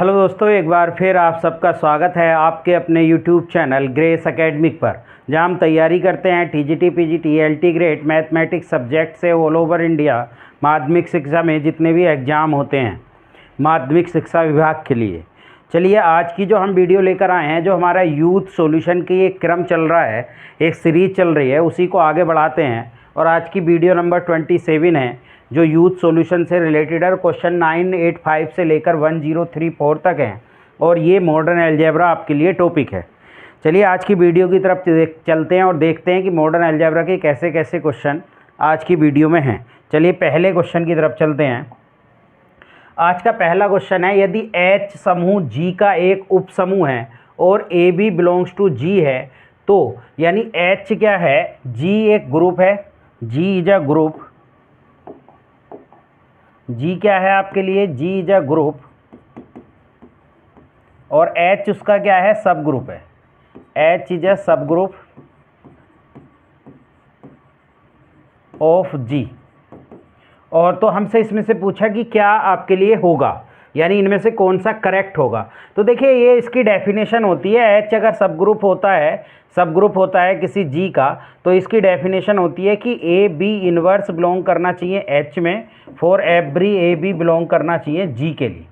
Hello दोस्तों, एक बार फिर आप सबका स्वागत है आपके अपने यूट्यूब चैनल ग्रेस एकेडमिक पर, जहां हम तैयारी करते हैं TGT PGT LT grade mathematics subject से ऑल ओवर इंडिया माध्यमिक शिक्षा में जितने भी एग्ज़ाम होते हैं माध्यमिक शिक्षा विभाग के लिए। चलिए, आज की जो हम वीडियो लेकर आए हैं, जो हमारा यूथ सॉल्यूशन की एक क्रम चल रहा है, एक सीरीज़ चल रही है, उसी को आगे बढ़ाते हैं। और आज की वीडियो नंबर 27 है, जो यूथ सॉल्यूशन से रिलेटेड है। क्वेश्चन 985 से लेकर 1034 तक हैं, और ये मॉडर्न अलजेब्रा आपके लिए टॉपिक है। चलिए, आज की वीडियो की तरफ चलते हैं और देखते हैं कि मॉडर्न अलजेब्रा के कैसे कैसे क्वेश्चन आज की वीडियो में हैं। चलिए, पहले क्वेश्चन की तरफ चलते हैं। आज का पहला क्वेश्चन है, यदि H समूह G का एक उप समूह है और AB बिलोंग्स टू G है, तो यानी H क्या है, G एक ग्रुप है, G is a group, G क्या है आपके लिए, G इज अ ग्रुप, और H उसका क्या है, सब ग्रुप है, H इज अ सब ग्रुप ऑफ G। और तो हमसे इसमें से पूछा कि क्या आपके लिए होगा, यानी इनमें से कौन सा करेक्ट होगा। तो देखिए, ये इसकी डेफिनेशन होती है, H अगर सब ग्रुप होता है किसी G का, तो इसकी डेफिनेशन होती है कि ए बी इन्वर्स बिलोंग करना चाहिए H में, for every A B belong करना चाहिए G के लिए।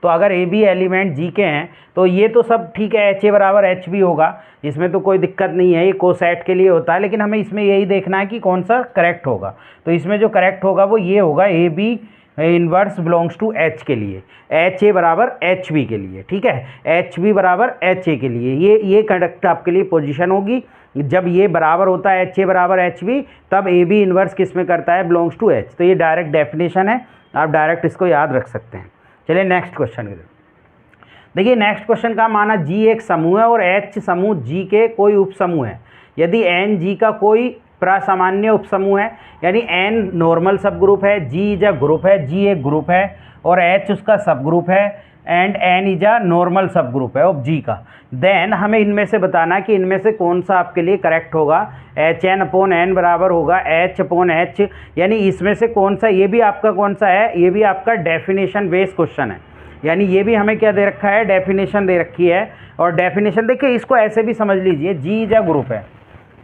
तो अगर ए बी एलिमेंट G के हैं तो ये तो सब ठीक है, एच ए बराबर एच भी होगा, इसमें तो कोई दिक्कत नहीं है, ये कोसेट के लिए होता है। लेकिन हमें इसमें यही देखना है कि कौन सा करेक्ट होगा। तो इसमें जो करेक्ट होगा वो ये होगा, A B inverse belongs to H के लिए, एच ए बराबर एच बी के लिए, ठीक है, एच बी बराबर एच ए के लिए, ये करेक्ट आपके लिए पोजीशन होगी। जब ये बराबर होता है एच ए बराबर एच बी, तब ए बी इन्वर्स किस में करता है, बिलोंग्स टू H। तो ये डायरेक्ट डेफिनेशन है, आप डायरेक्ट इसको याद रख सकते हैं। चलिए नेक्स्ट क्वेश्चन की तरफ देखिए। नेक्स्ट क्वेश्चन का माना G एक समूह है और H समूह G के कोई उप समूह है। यदि N G का कोई प्रसामान्य उप समूह है, यानी N नॉर्मल सब ग्रुप है, G इज अ ग्रुप है, G एक ग्रुप है और H उसका सब ग्रुप है, and N is a normal sub group है ऑफ G का, देन हमें इनमें से बताना कि इनमें से कौन सा आपके लिए करेक्ट होगा। HN/N बराबर होगा H/H, यानी इसमें से कौन सा, ये भी आपका कौन सा है, ये भी आपका डेफिनेशन बेस्ड क्वेश्चन है, यानी ये भी हमें क्या दे रखा है, डेफिनेशन दे रखी है। और डेफिनेशन देखिए, इसको ऐसे भी समझ लीजिए, G इज अ ग्रुप है,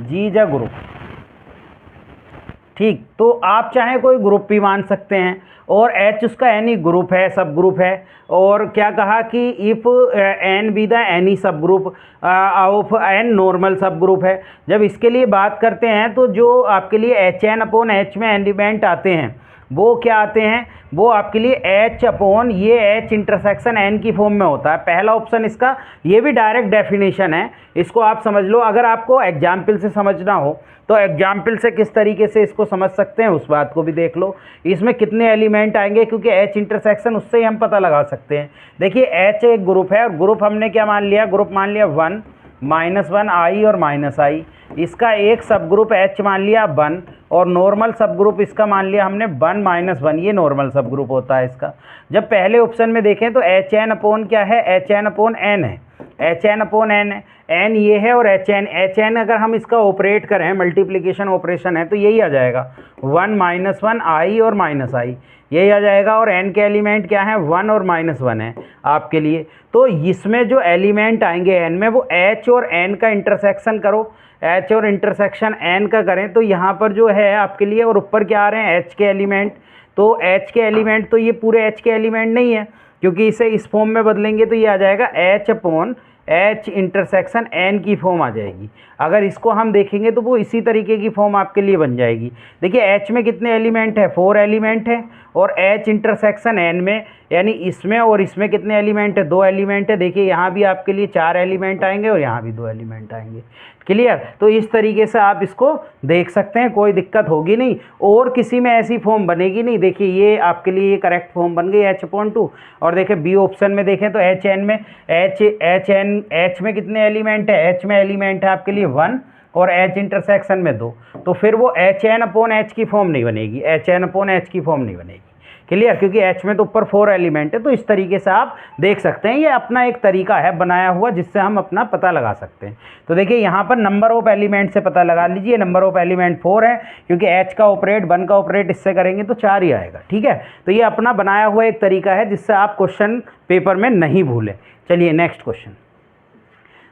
G इज अ ग्रुप, ठीक। तो आप चाहे कोई ग्रुप भी मान सकते हैं, और H उसका एनी ग्रुप है, सब ग्रुप है। और क्या कहा कि if N be the any सब group of N normal sub group है। जब इसके लिए बात करते हैं तो जो आपके लिए HN/H में एलिमेंट आते हैं वो क्या आते हैं, वो आपके लिए H/ ये H इंटरसेक्शन N की फॉर्म में होता है। पहला ऑप्शन इसका, ये भी डायरेक्ट डेफिनेशन है, इसको आप समझ लो। अगर आपको एग्जाम्पल से समझना हो तो एग्जाम्पल से किस तरीके से इसको समझ सकते हैं उस बात को भी देख लो। इसमें कितने एलिमेंट आएंगे, क्योंकि H इंटरसेक्शन उससे ही हम पता लगा सकते हैं। देखिए, H एक ग्रुप है और ग्रुप हमने क्या मान लिया, ग्रुप मान लिया 1 -1 I और -I। इसका एक सब ग्रुप H मान लिया 1, और नॉर्मल सब ग्रुप इसका मान लिया हमने 1 -1, ये नॉर्मल सब ग्रुप होता है इसका। जब पहले ऑप्शन में देखें तो HN/ क्या है, HN/N है, HN/N है, N ये है और HN अगर हम इसका ऑपरेट करें, मल्टीप्लिकेशन ऑपरेशन है, तो यही आ जाएगा 1 -1 I और -I, यही आ जाएगा। और N के एलिमेंट क्या है, 1 और -1 है आपके लिए। तो इसमें जो एलिमेंट आएंगे N में, वो H और N का इंटरसेक्शन करो, H और इंटरसेक्शन N का करें तो यहाँ पर जो है आपके लिए, और ऊपर क्या आ रहे हैं, H के एलिमेंट। तो H के एलिमेंट, तो ये पूरे H के एलिमेंट नहीं है, क्योंकि इसे इस फॉर्म में बदलेंगे तो ये आ जाएगा H/H इंटरसेक्शन N की फॉर्म आ जाएगी। अगर इसको हम देखेंगे तो वो इसी तरीके की फॉर्म आपके लिए बन जाएगी। देखिए, H में कितने एलिमेंट है, 4 एलिमेंट है, और H इंटरसेक्शन N में, यानी इसमें और इसमें कितने एलिमेंट है, 2 एलिमेंट है। देखिए, यहाँ भी आपके लिए 4 एलिमेंट आएंगे और यहाँ भी 2 एलिमेंट आएंगे। क्लियर। तो इस तरीके से आप इसको देख सकते हैं, कोई दिक्कत होगी नहीं, और किसी में ऐसी फॉर्म बनेगी नहीं। देखिए, ये आपके लिए ये करेक्ट फॉर्म बन गई H/2। और देखिए बी ऑप्शन में देखें तो HN में, H में कितने एलिमेंट है, H में एलिमेंट है आपके लिए 1 और H इंटरसेक्शन में 2, तो फिर वो HN/H की फॉर्म नहीं बनेगी, HN/H की फॉर्म नहीं बनेगी। क्लियर, क्योंकि H में तो ऊपर 4 एलिमेंट है, तो इस तरीके से आप देख सकते हैं। ये अपना एक तरीका है बनाया हुआ जिससे हम अपना पता लगा सकते हैं। तो देखिए यहाँ पर नंबर ऑफ एलिमेंट से पता लगा लीजिए, नंबर ऑफ एलिमेंट 4 है, क्योंकि H का ऑपरेट 1 का ऑपरेट इससे करेंगे तो 4 ही आएगा। ठीक है, तो ये अपना बनाया हुआ एक तरीका है जिससे आप क्वेश्चन पेपर में नहीं भूलें। चलिए नेक्स्ट क्वेश्चन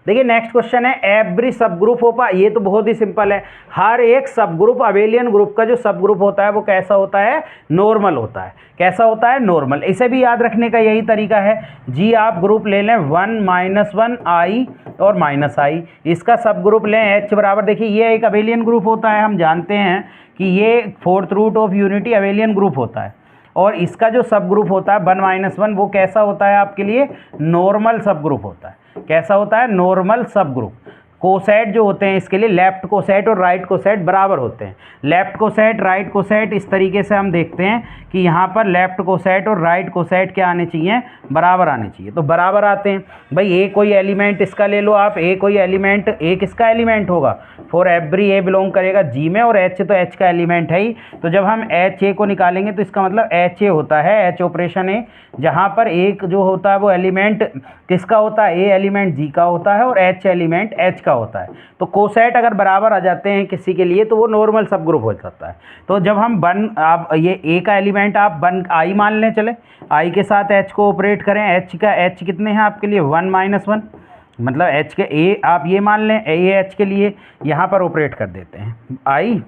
देखिए। नेक्स्ट क्वेश्चन है एवरी सब ग्रुप ऑफ, ये तो बहुत ही सिंपल है। हर एक सब ग्रुप अबेलियन ग्रुप का जो सब ग्रुप होता है वो कैसा होता है, नॉर्मल होता है। कैसा होता है, नॉर्मल। इसे भी याद रखने का यही तरीका है जी, आप ग्रुप ले लें 1 -1 i और -i, इसका सब ग्रुप लें h बराबर, देखिए ये एक अबेलियन ग्रुप होता है, हम जानते हैं कि ये 4th root of unity abelian group होता है। और इसका जो सब ग्रुप होता है 1 -1 वो कैसा होता है आपके लिए, नॉर्मल सब ग्रुप होता है। कैसा होता है, नॉर्मल सब ग्रुप। कोसेट जो होते हैं इसके लिए लेफ्ट कोसेट और राइट कोसेट बराबर होते हैं। लेफ्ट कोसेट राइट कोसेट इस तरीके से हम देखते हैं कि यहाँ पर लेफ्ट कोसेट और राइट कोसेट क्या आने चाहिए, बराबर आने चाहिए। तो बराबर आते हैं भाई। ए कोई एलिमेंट इसका ले लो आप, ए कोई एलिमेंट, ए किसका एलिमेंट होगा, फॉर एवरी ए बिलोंग करेगा जी में, और एच तो एच का एलिमेंट है ही। तो जब हम एच ए को निकालेंगे तो इसका मतलब एच ए होता है, एच ऑपरेशन ए, जहाँ पर एक जो होता है वो एलिमेंट किसका होता है, ए एलिमेंट जी का होता है और एच एलिमेंट एच का होता है। तो कोसेट अगर बराबर आ जाते हैं किसी के लिए तो वो नॉर्मल सब ग्रुप हो जाता है। तो जब हम आप ये ए का एलिमेंट आप 1 आई मान लें, चले आई के साथ एच को ऑपरेट करें, एच का एच कितने हैं आपके लिए 1 -1, मतलब एच के ए आप ये मान लें, ए एच के लिए यहाँ पर ऑपरेट कर देते हैं आई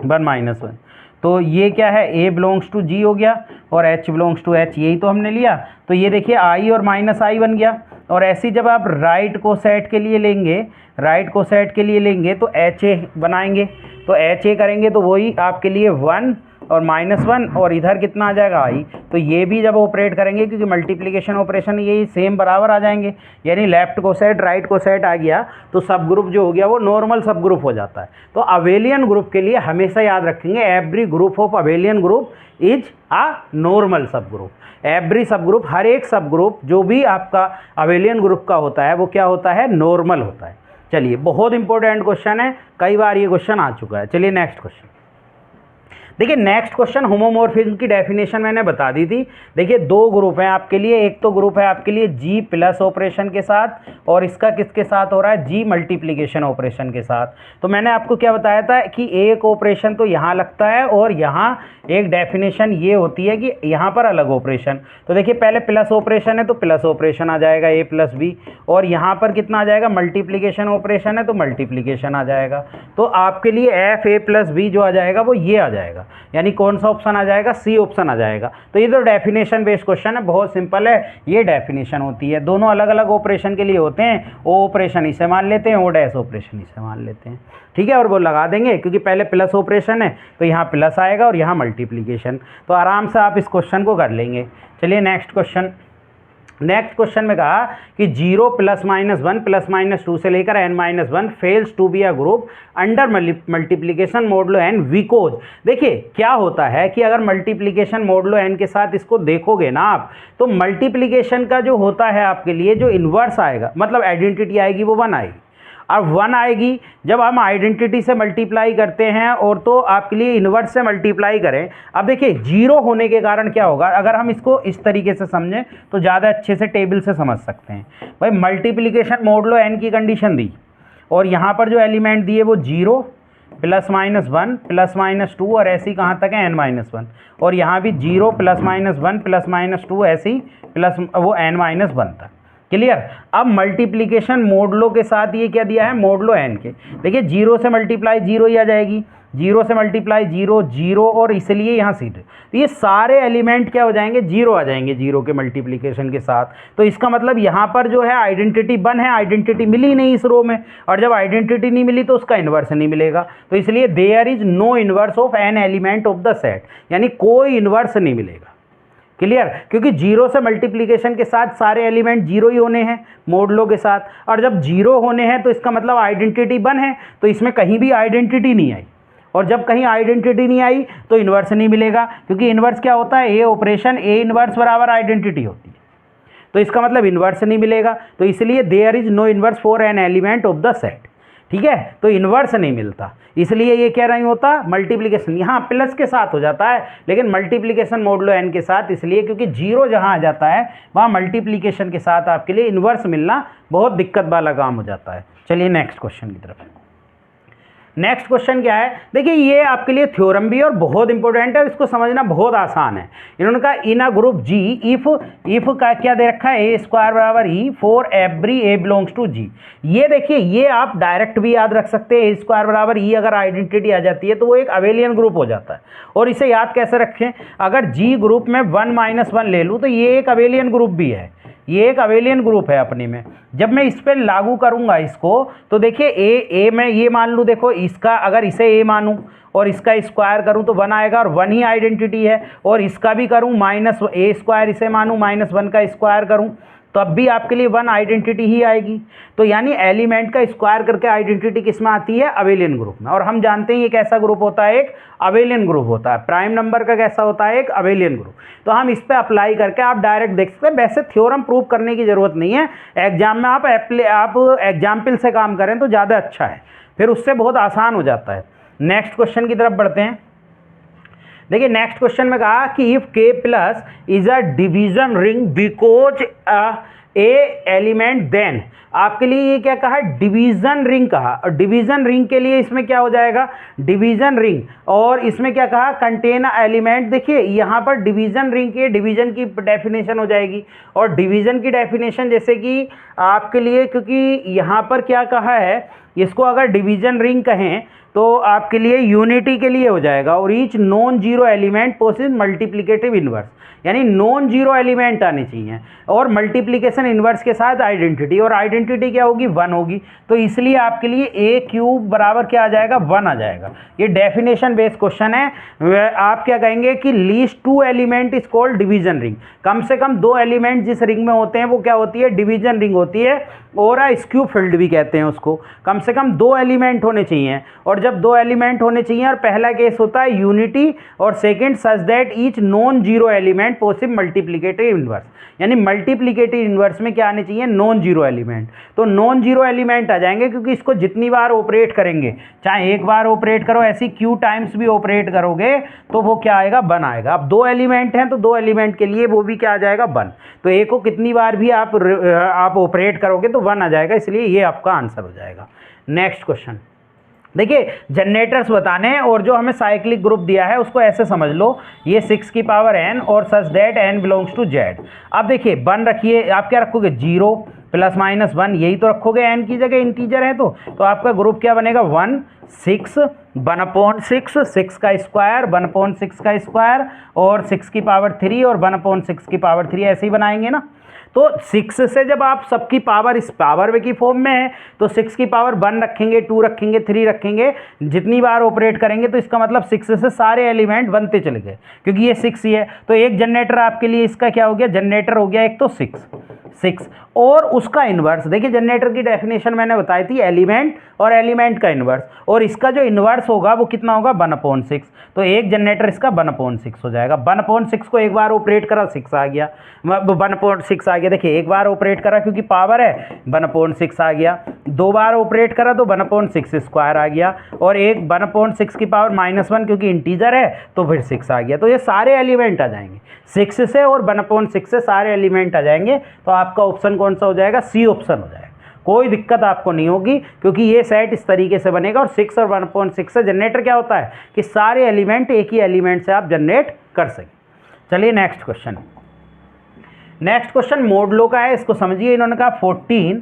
1 -1। तो ये क्या है, ए बिलोंग्स टू जी हो गया और एच बिलोंग्स टू एच, यही तो हमने लिया। तो ये देखिए आई और -i बन गया। और ऐसी जब आप राइट कोसेट के लिए लेंगे, राइट कोसेट के लिए लेंगे तो एच ए बनाएंगे, तो एच ए करेंगे तो वही आपके लिए 1 और -1 और इधर कितना आ जाएगा आई। तो ये भी जब ऑपरेट करेंगे, क्योंकि मल्टीप्लिकेशन ऑपरेशन यही सेम बराबर आ जाएंगे, यानी लेफ्ट कोसेट राइट कोसेट आ गया तो सब ग्रुप जो हो गया वो नॉर्मल सब ग्रुप हो जाता है। तो अबेलियन ग्रुप के लिए हमेशा याद रखेंगे every group of abelian group is a normal sub group. Every सब ग्रुप, हर एक सब ग्रुप जो भी आपका अबेलियन ग्रुप का होता है वो क्या होता है, नॉर्मल होता है। चलिए बहुत इंपॉर्टेंट क्वेश्चन है, कई बार ये क्वेश्चन आ चुका है। चलिए नेक्स्ट क्वेश्चन देखिए। नेक्स्ट क्वेश्चन होमोमॉर्फिज्म की डेफिनेशन मैंने बता दी थी। देखिए दो ग्रुप हैं आपके लिए, एक तो ग्रुप है आपके लिए जी प्लस ऑपरेशन के साथ और इसका किसके साथ हो रहा है, जी मल्टीप्लिकेशन ऑपरेशन के साथ। तो मैंने आपको क्या बताया था कि एक ऑपरेशन तो यहाँ लगता है और यहाँ एक डेफिनेशन ये होती है कि यहाँ पर अलग ऑपरेशन। तो देखिए पहले प्लस ऑपरेशन है तो प्लस ऑपरेशन आ जाएगा ए प्लस बी, और यहाँ पर कितना आ जाएगा, मल्टीप्लिकेशन ऑपरेशन है तो मल्टीप्लिकेशन आ जाएगा। तो आपके लिए एफ ए प्लस बी जो आ जाएगा वो ये आ जाएगा, यानी कौन सा ऑप्शन आ जाएगा, सी ऑप्शन आ जाएगा। तो ये तो डेफिनेशन बेस्ड क्वेश्चन है, बहुत सिंपल है, ये डेफिनेशन होती है। दोनों अलग अलग ऑपरेशन के लिए होते हैं, ओ ऑपरेशन इसे मान लेते हैं, ओ डैश ऑपरेशन इसे मान लेते हैं, ठीक है। और वो लगा देंगे क्योंकि पहले प्लस ऑपरेशन है तो यहाँ प्लस आएगा और यहाँ मल्टीप्लिकेशन, तो आराम से आप इस क्वेश्चन को कर लेंगे। चलिए नेक्स्ट क्वेश्चन। नेक्स्ट क्वेश्चन में कहा कि 0 + -1 + -2 से लेकर n-1 fails to be a group under multiplication modulo n because. देखिए क्या होता है कि अगर मल्टीप्लिकेशन मॉडुलो n के साथ इसको देखोगे ना आप, तो मल्टीप्लिकेशन का जो होता है आपके लिए जो इन्वर्स आएगा, मतलब आइडेंटिटी आएगी वो 1 आएगी। अब 1 आएगी जब हम आइडेंटिटी से मल्टीप्लाई करते हैं और तो आपके लिए इन्वर्स से मल्टीप्लाई करें। अब देखिए 0 होने के कारण क्या होगा, अगर हम इसको इस तरीके से समझें तो ज़्यादा अच्छे से टेबल से समझ सकते हैं। भाई मल्टीप्लिकेशन मॉडुलो n की कंडीशन दी और यहाँ पर जो एलिमेंट दिए वो 0 +-1 +-2 और ऐसी कहाँ तक है n-1, और यहाँ भी 0 +-1 +-2 ऐसी प्लस वो n-1 तक। क्लियर। अब मल्टीप्लिकेशन मॉडुलो के साथ ये क्या दिया है, मॉडुलो n के। देखिए 0 से मल्टीप्लाई 0 ही आ जाएगी, 0 से मल्टीप्लाई 0 0, और इसलिए यहाँ सीधे तो ये सारे एलिमेंट क्या हो जाएंगे, 0 आ जाएंगे 0 के मल्टीप्लिकेशन के साथ। तो इसका मतलब यहाँ पर जो है आइडेंटिटी 1 है, आइडेंटिटी मिली नहीं इस रो में, और जब आइडेंटिटी नहीं मिली तो उसका इन्वर्स नहीं मिलेगा। तो इसलिए there is no inverse of an element of the set, यानी कोई इन्वर्स नहीं मिलेगा। क्लियर, क्योंकि 0 से मल्टीप्लिकेशन के साथ सारे एलिमेंट 0 ही होने हैं मॉडुलो के साथ, और जब 0 होने हैं तो इसका मतलब आइडेंटिटी 1 है, तो इसमें कहीं भी आइडेंटिटी नहीं आई, और जब कहीं आइडेंटिटी नहीं आई तो इन्वर्स नहीं मिलेगा, क्योंकि इन्वर्स क्या होता है, ए ऑपरेशन ए इन्वर्स बराबर आइडेंटिटी होती है, तो इसका मतलब इन्वर्स नहीं मिलेगा। तो इसलिए there is no inverse for an element of the set. ठीक है, तो इन्वर्स नहीं मिलता, इसलिए ये क्या नहीं होता मल्टीप्लिकेशन, यहाँ प्लस के साथ हो जाता है लेकिन मल्टीप्लिकेशन मॉडुलो n के साथ, इसलिए क्योंकि जीरो जहाँ आ जाता है वहाँ मल्टीप्लिकेशन के साथ आपके लिए इन्वर्स मिलना बहुत दिक्कत वाला काम हो जाता है। चलिए नेक्स्ट क्वेश्चन की तरफ। नेक्स्ट क्वेश्चन क्या है, देखिए ये आपके लिए थ्योरम भी और बहुत इंपॉर्टेंट है, इसको समझना बहुत आसान है। इन्होंने कहा इन अ ग्रुप जी इफ का क्या दे रखा है, ए स्क्वायर बराबर E for every A belongs to G. ये देखिए ये आप डायरेक्ट भी याद रख सकते हैं, ए स्क्वायर बराबर ई अगर आइडेंटिटी आ जाती है तो वो एक अबेलियन ग्रुप हो जाता है। और इसे याद कैसे रखें, अगर जी ग्रुप में 1 - 1 ले लूँ तो ये एक अबेलियन ग्रुप भी है, ये एक अबेलियन ग्रुप है अपने में। जब मैं इस पर लागू करूंगा इसको तो देखिए ए मैं ये मान लूँ, देखो इसका अगर इसे ए मानूं और इसका स्क्वायर करूं तो 1 आएगा और 1 ही आइडेंटिटी है, और इसका भी करूं माइनस ए स्क्वायर इसे मानूं -1 का स्क्वायर करूं तो अब भी आपके लिए 1 आइडेंटिटी ही आएगी। तो यानी एलिमेंट का स्क्वायर करके आइडेंटिटी किस में आती है, अबेलियन ग्रुप में। और हम जानते हैं ये कैसा ग्रुप होता है, एक अबेलियन ग्रुप होता है। प्राइम नंबर का कैसा होता है, एक अबेलियन ग्रुप। तो हम इस पर अप्लाई करके आप डायरेक्ट देख सकते हैं, वैसे थ्योरम प्रूव करने की जरूरत नहीं है, एग्जाम में आप एग्जाम्पल से काम करें तो ज़्यादा अच्छा है, फिर उससे बहुत आसान हो जाता है। नेक्स्ट क्वेश्चन की तरफ बढ़ते हैं। देखिए नेक्स्ट क्वेश्चन में कहा कि if K plus is a division ring because a element then, आपके लिए ये क्या कहा, डिवीजन रिंग कहा। और डिवीजन रिंग के लिए इसमें क्या हो जाएगा, डिवीजन रिंग, और इसमें क्या कहा, कंटेन एलिमेंट। देखिए यहाँ पर डिवीजन रिंग के डिवीजन की डेफिनेशन हो जाएगी, और डिवीजन की डेफिनेशन जैसे कि आपके लिए, क्योंकि यहाँ पर क्या कहा है, इसको अगर डिवीजन रिंग कहें तो आपके लिए यूनिटी के लिए हो जाएगा, और each non zero element possess multiplicative inverse, यानी नॉन जीरो एलिमेंट आने चाहिए और मल्टीप्लिकेशन इनवर्स के साथ आइडेंटिटी, और आइडेंटिटी क्या होगी, 1 होगी। तो इसलिए आपके लिए ए क्यूब बराबर क्या आ जाएगा, 1 आ जाएगा। ये डेफिनेशन बेस्ड क्वेश्चन है। आप क्या कहेंगे कि least 2 element is called division ring, कम से कम 2 एलिमेंट जिस रिंग में होते हैं वो क्या होती है, डिवीजन रिंग होती है, और स्क्यू फील्ड भी कहते हैं उसको। कम से कम 2 एलिमेंट होने चाहिए, और जब 2 एलिमेंट होने चाहिए, और पहला केस होता है यूनिटी, और second such that each non zero element possess multiplicative inverse, यानी मल्टीप्लिकेटिव इनवर्स में क्या आने चाहिए, नॉन जीरो एलिमेंट। तो नॉन जीरो एलिमेंट आ जाएंगे, क्योंकि इसको जितनी बार ऑपरेट करेंगे, चाहे एक बार ऑपरेट करो, ऐसी क्यू टाइम्स भी ऑपरेट करोगे तो वो क्या आएगा, 1 आएगा। अब 2 एलिमेंट हैं तो 2 एलिमेंट के लिए वो भी क्या आ जाएगा, 1। तो ए को कितनी बार भी आप ऑपरेट करोगे तो 1 आ जाएगा, इसलिए ये आपका आंसर हो जाएगा। नेक्स्ट क्वेश्चन देखिए, जनरेटर्स बताने हैं, और जो हमें साइक्लिक ग्रुप दिया है उसको ऐसे समझ लो, ये 6 की पावर n और such that n belongs to z। अब देखिए 1 रखिए, आप क्या रखोगे, 0 ± 1, यही तो रखोगे n की जगह, इंटीजर है तो आपका ग्रुप क्या बनेगा, 1 6 1/6, 6 का स्क्वायर 1/6 का स्क्वायर, और 6 की पावर 3 और 1/6 की पावर 3, ऐसे ही बनाएंगे ना। तो 6 से जब आप सबकी पावर इस पावर वे की फॉर्म में है तो 6 की पावर 1 रखेंगे, 2 रखेंगे, 3 रखेंगे, जितनी बार ऑपरेट करेंगे तो इसका मतलब 6 से सारे एलिमेंट बनते चले गए, क्योंकि ये 6 ही है। तो एक जनरेटर आपके लिए इसका क्या हो गया, जनरेटर हो गया एक तो 6 और उसका इन्वर्स। देखिए जनरेटर की डेफिनेशन मैंने बताई थी, एलिमेंट और एलिमेंट का इन्वर्स, और इसका जो इन्वर्स होगा वो कितना होगा, 1/6। तो एक जनरेटर इसका 1/6 हो जाएगा। 1/6 को एक बार ऑपरेट करा 6 आ गया, 1/6 आ गया। देखिए एक बार ऑपरेट करा क्योंकि पावर है 1/6 आ गया, 2 बार ऑपरेट करा तो 1/6 स्क्वायर आ गया, और एक 1/6 की पावर -1 क्योंकि इंटीजर है तो फिर 6 आ गया। तो ये सारे एलिमेंट आ जाएंगे 6 से, और 1/6 से सारे एलिमेंट आ जाएंगे। तो आपका ऑप्शन कौन सा हो जाएगा, सी ऑप्शन हो जाएगा। कोई दिक्कत आपको नहीं होगी, क्योंकि ये सेट इस तरीके से बनेगा। और 6 और 1/6 से जनरेटर क्या होता है कि सारे एलिमेंट एक ही एलिमेंट से आप जनरेट कर सकें। चलिए नेक्स्ट क्वेश्चन। नेक्स्ट क्वेश्चन मोडलो का है, इसको समझिए। इन्होंने कहा 14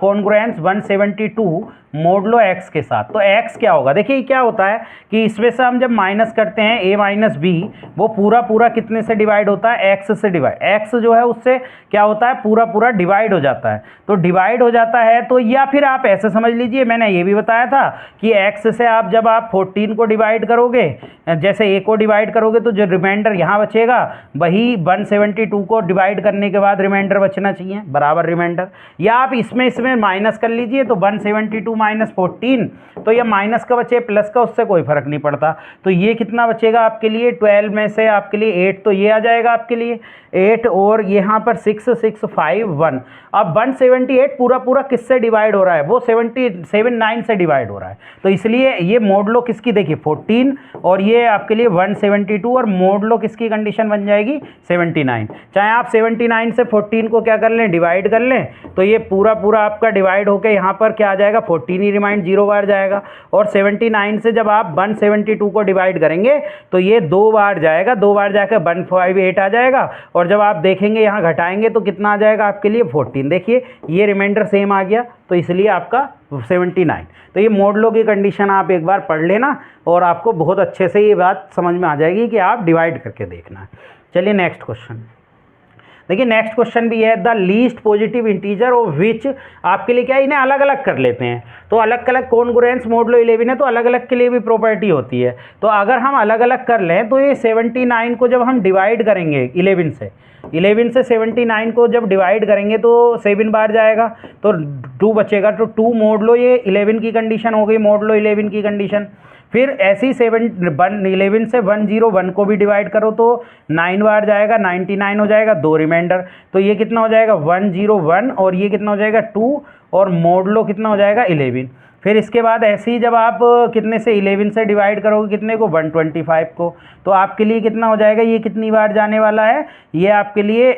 कॉन्ग्रुएंस 172 मोडलो x के साथ। तो x क्या होगा, देखिए क्या होता है कि इसमें से हम जब माइनस करते हैं a - b, वो पूरा कितने से डिवाइड होता है, x से डिवाइड। x जो है उससे क्या होता है, पूरा डिवाइड हो जाता है। तो डिवाइड हो जाता है तो, या फिर आप ऐसे समझ लीजिए, मैंने ये भी बताया था कि x से आप जब आप 14 को डिवाइड करोगे, जैसे a को डिवाइड करोगे तो जो रिमाइंडर यहाँ बचेगा वही 172 को डिवाइड करने के बाद रिमाइंडर बचना चाहिए, बराबर रिमाइंडर। या आप इसमें माइनस कर लीजिए तो 172 -14, तो ये माइनस का बचे प्लस का, उससे कोई फर्क नहीं पड़ता। तो ये कितना बचेगा आपके लिए, 12 में से आपके लिए 8, तो ये आ जाएगा आपके लिए 8, और यहाँ पर 6 6 5 1। अब 178 पूरा पूरा किससे डिवाइड हो रहा है, वो 79 से डिवाइड हो रहा है। तो इसलिए ये मोड लो किसकी, देखिए 14, और ये आपके लिए 172, और मोड लो किसकी कंडीशन बन जाएगी 79। चाहे आप 79 से 14 को क्या कर लें, डिवाइड कर लें, तो ये पूरा पूरा आपका डिवाइड होकर यहाँ पर क्या आ जाएगा, 14 ही रिमाइंड 0 बार जाएगा। और 79 से जब आप 172 को डिवाइड करेंगे तो ये 2 बार जाएगा, 2 बार जाकर 158 आ जाएगा, और जब आप देखेंगे यहाँ घटाएंगे तो कितना आ जाएगा आपके लिए 14। देखिए ये रिमाइंडर सेम आ गया, तो इसलिए आपका 79। तो ये मोड लो की कंडीशन आप एक बार पढ़ लेना, और आपको बहुत अच्छे से ये बात समझ में आ जाएगी कि आप डिवाइड करके देखना है। चलिए नेक्स्ट क्वेश्चन देखिए, नेक्स्ट क्वेश्चन भी है the least positive integer of which, आपके लिए क्या इन्हें अलग अलग कर लेते हैं, तो अलग अलग कॉन्ग्रुएंस मोडुलो 11 है, तो अलग अलग के लिए भी प्रॉपर्टी होती है। तो अगर हम अलग अलग कर लें तो ये 79 को जब हम डिवाइड करेंगे 11 से 79 को जब डिवाइड करेंगे तो 7 बार जाएगा, तो 2 बचेगा, तो 2 मोडुलो ये 11 की कंडीशन हो गई, मोडुलो 11 की कंडीशन। फिर ऐसी 11 से 101 को भी डिवाइड करो तो 9 बार जाएगा, 99 हो जाएगा, 2 रिमाइंडर, तो ये कितना हो जाएगा 101, और ये कितना हो जाएगा 2, और मोडुलो कितना हो जाएगा 11। फिर इसके बाद ऐसे ही जब आप कितने से 11 से डिवाइड करोगे कितने को, 125 को, तो आपके लिए कितना हो जाएगा, ये कितनी बार जाने वाला है, ये आपके लिए